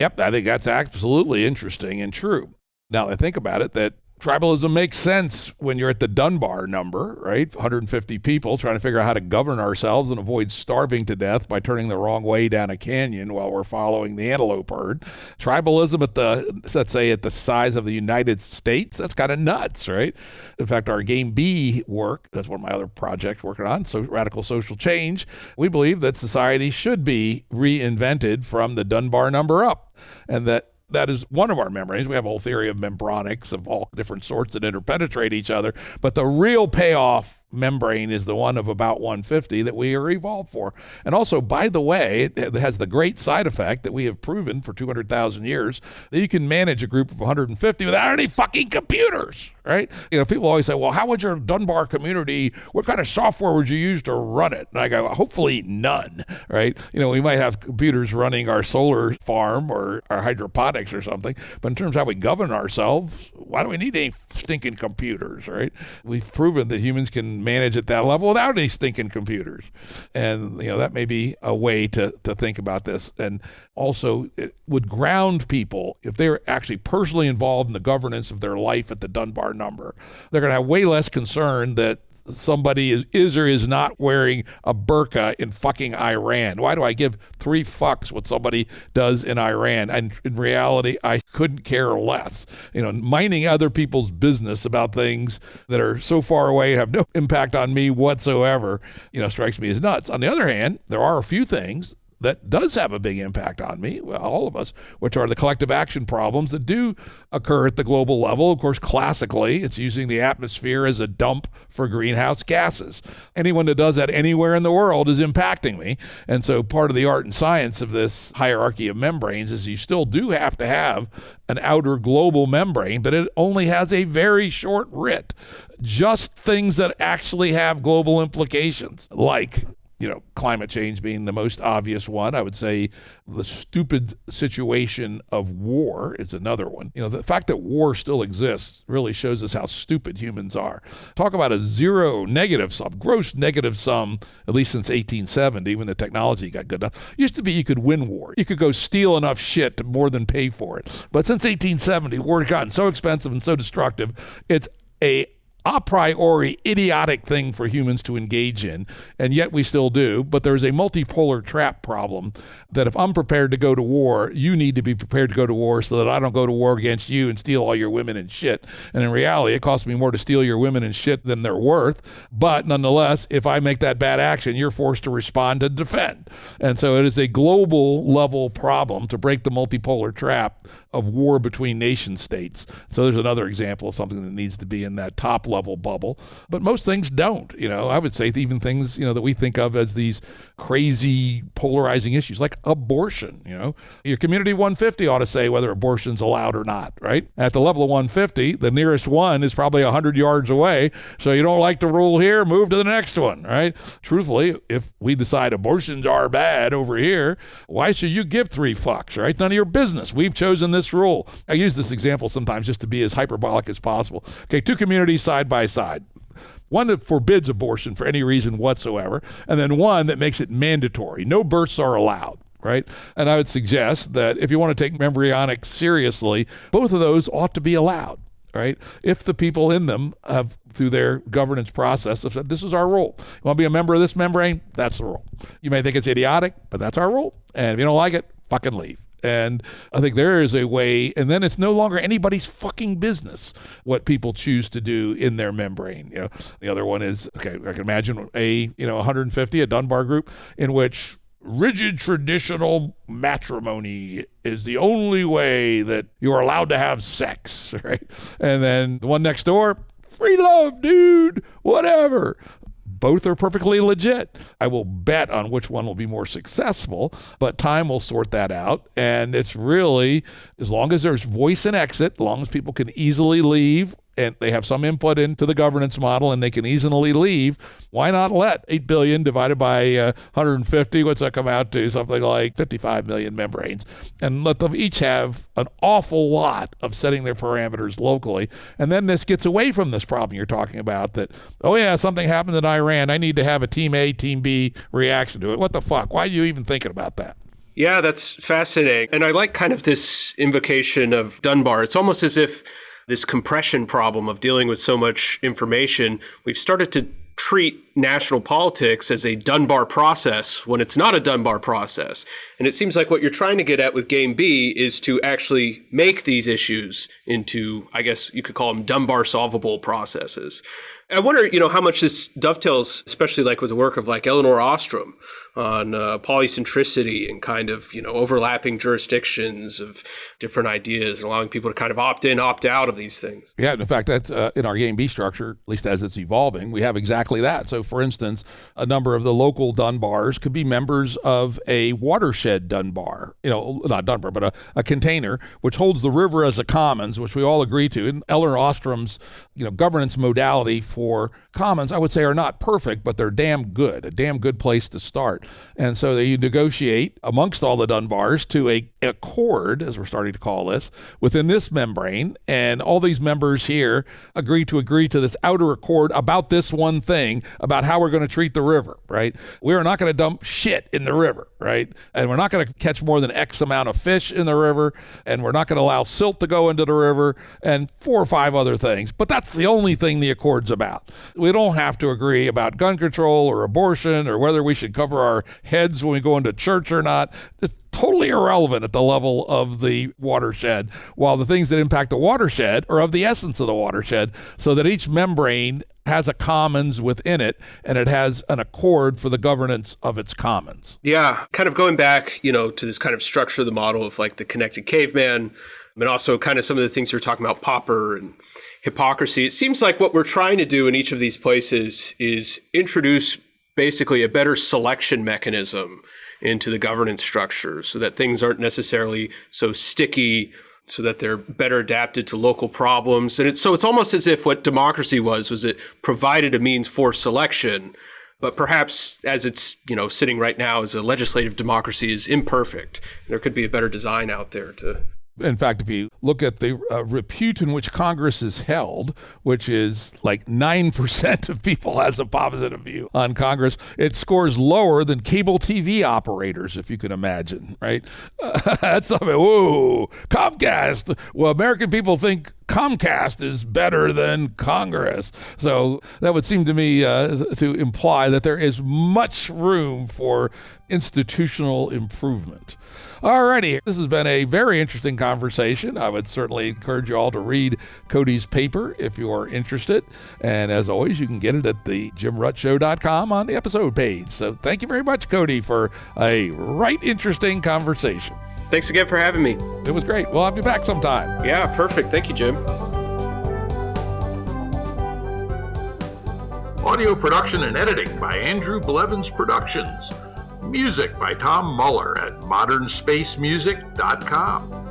Yep, I think that's absolutely interesting and true. Now I think about it, that tribalism makes sense when you're at the Dunbar number, right? 150 people trying to figure out how to govern ourselves and avoid starving to death by turning the wrong way down a canyon while we're following the antelope herd. Tribalism let's say at the size of the United States, that's kind of nuts, right? In fact, our Game B work, that's one of my other projects working on, so radical social change, we believe that society should be reinvented from the Dunbar number up, and that is one of our membranes. We have a whole theory of membronics of all different sorts that interpenetrate each other. But the real payoff membrane is the one of about 150 that we are evolved for. And also, by the way, it has the great side effect that we have proven for 200,000 years that you can manage a group of 150 without any fucking computers, right? People always say, well, how would your Dunbar community, what kind of software would you use to run it? And I go, hopefully none, right? We might have computers running our solar farm or our hydroponics or something, but in terms of how we govern ourselves, why do we need any stinking computers, right? We've proven that humans can manage at that level without any stinking computers. And, that may be a way to think about this. And also, it would ground people if they're actually personally involved in the governance of their life at the Dunbar number. They're going to have way less concern that somebody is or is not wearing a burqa in fucking Iran. Why do I give 3 fucks what somebody does in Iran? And in reality, I couldn't care less. Minding other people's business about things that are so far away, have no impact on me whatsoever, strikes me as nuts. On the other hand, there are a few things that does have a big impact on me, well, all of us, which are the collective action problems that do occur at the global level. Of course, classically, it's using the atmosphere as a dump for greenhouse gases. Anyone that does that anywhere in the world is impacting me. And so part of the art and science of this hierarchy of membranes is you still do have to have an outer global membrane, but it only has a very short writ. Just things that actually have global implications, like climate change being the most obvious one. I would say the stupid situation of war is another one. The fact that war still exists really shows us how stupid humans are. Talk about a zero negative sum, gross negative sum, at least since 1870, when the technology got good enough. Used to be you could win war. You could go steal enough shit to more than pay for it. But since 1870, war had gotten so expensive and so destructive, it's a priori idiotic thing for humans to engage in, and yet we still do. But there's a multipolar trap problem that if I'm prepared to go to war, you need to be prepared to go to war so that I don't go to war against you and steal all your women and shit. And in reality, it costs me more to steal your women and shit than they're worth. But nonetheless, if I make that bad action, you're forced to respond and defend. And so it is a global level problem to break the multipolar trap of war between nation states. So there's another example of something that needs to be in that top level bubble. But most things don't. I would say even things, that we think of as these crazy polarizing issues like abortion. Your community 150 ought to say whether abortion's allowed or not, right? At the level of 150, the nearest one is probably 100 yards away. So you don't like the rule here, move to the next one, right? Truthfully, if we decide abortions are bad over here, why should you give 3 fucks, right? None of your business. We've chosen this rule. I use this example sometimes just to be as hyperbolic as possible. Okay, 2 communities side by side. One that forbids abortion for any reason whatsoever, and then one that makes it mandatory. No births are allowed, right? And I would suggest that if you want to take embryonics seriously, both of those ought to be allowed, right? If the people in them have, through their governance process, have said, this is our rule. You want to be a member of this membrane? That's the rule. You may think it's idiotic, but that's our rule. And if you don't like it, fucking leave. And I think there is a way, and then it's no longer anybody's fucking business what people choose to do in their membrane. The other one is, okay, I can imagine 150, a Dunbar group, in which rigid traditional matrimony is the only way that you are allowed to have sex, right? And then the one next door, free love, dude, whatever. Both are perfectly legit. I will bet on which one will be more successful, but time will sort that out. And it's really, as long as there's voice and exit, as long as people can easily leave and they have some input into the governance model and they can easily leave, why not let 8 billion divided by 150, what's that come out to? Something like 55 million membranes, and let them each have an awful lot of setting their parameters locally. And then this gets away from this problem you're talking about that, oh yeah, something happened in Iran, I need to have a team A, team B reaction to it. What the fuck? Why are you even thinking about that? Yeah, that's fascinating. And I like kind of this invocation of Dunbar. It's almost as if this compression problem of dealing with so much information, we've started to treat national politics as a Dunbar process when it's not a Dunbar process. And it seems like what you're trying to get at with Game B is to actually make these issues into, I guess you could call them Dunbar solvable processes. I wonder, how much this dovetails, especially like with the work of like Elinor Ostrom on polycentricity and kind of, overlapping jurisdictions of different ideas and allowing people to kind of opt in, opt out of these things. Yeah, in fact, that's in our Game B structure, at least as it's evolving, we have exactly that. So for instance, a number of the local Dunbars could be members of a watershed Dunbar, not Dunbar, but a container, which holds the river as a commons, which we all agree to. And Elinor Ostrom's, governance modality for commons, I would say, are not perfect, but they're damn good, a damn good place to start. And so you negotiate amongst all the Dunbars to a accord, as we're starting to call this, within this membrane. And all these members here agree to this outer accord about this one thing, about how we're going to treat the river, right? We are not going to dump shit in the river, right? And we're not going to catch more than X amount of fish in the river. And we're not going to allow silt to go into the river and 4 or 5 other things. But that's the only thing the accord's about. We don't have to agree about gun control or abortion or whether we should cover our heads when we go into church or not. It's totally irrelevant at the level of the watershed, while the things that impact the watershed are of the essence of the watershed, so that each membrane has a commons within it, and it has an accord for the governance of its commons. Yeah, kind of going back, to this kind of structure of the model of like the connected caveman, and also kind of some of the things you're talking about, Popper and hypocrisy. It seems like what we're trying to do in each of these places is introduce basically a better selection mechanism into the governance structure so that things aren't necessarily so sticky, so that they're better adapted to local problems. And it's almost as if what democracy was it provided a means for selection, but perhaps as it's, sitting right now as a legislative democracy is imperfect. There could be a better design out there to... In fact, if you look at the repute in which Congress is held, which is like 9% of people has a positive view on Congress, it scores lower than cable TV operators, if you can imagine, right? That's something, whoa, Comcast. Well, American people think Comcast is better than Congress. So that would seem to me to imply that there is much room for institutional improvement. Alrighty, this has been a very interesting conversation. I would certainly encourage you all to read Cody's paper if you are interested. And as always, you can get it at the JimRuttShow.com on the episode page. So thank you very much, Cody, for a right interesting conversation. Thanks again for having me. It was great. We'll have you back sometime. Yeah, perfect. Thank you, Jim. Audio production and editing by Andrew Blevins Productions. Music by Tom Muller at modernspacemusic.com.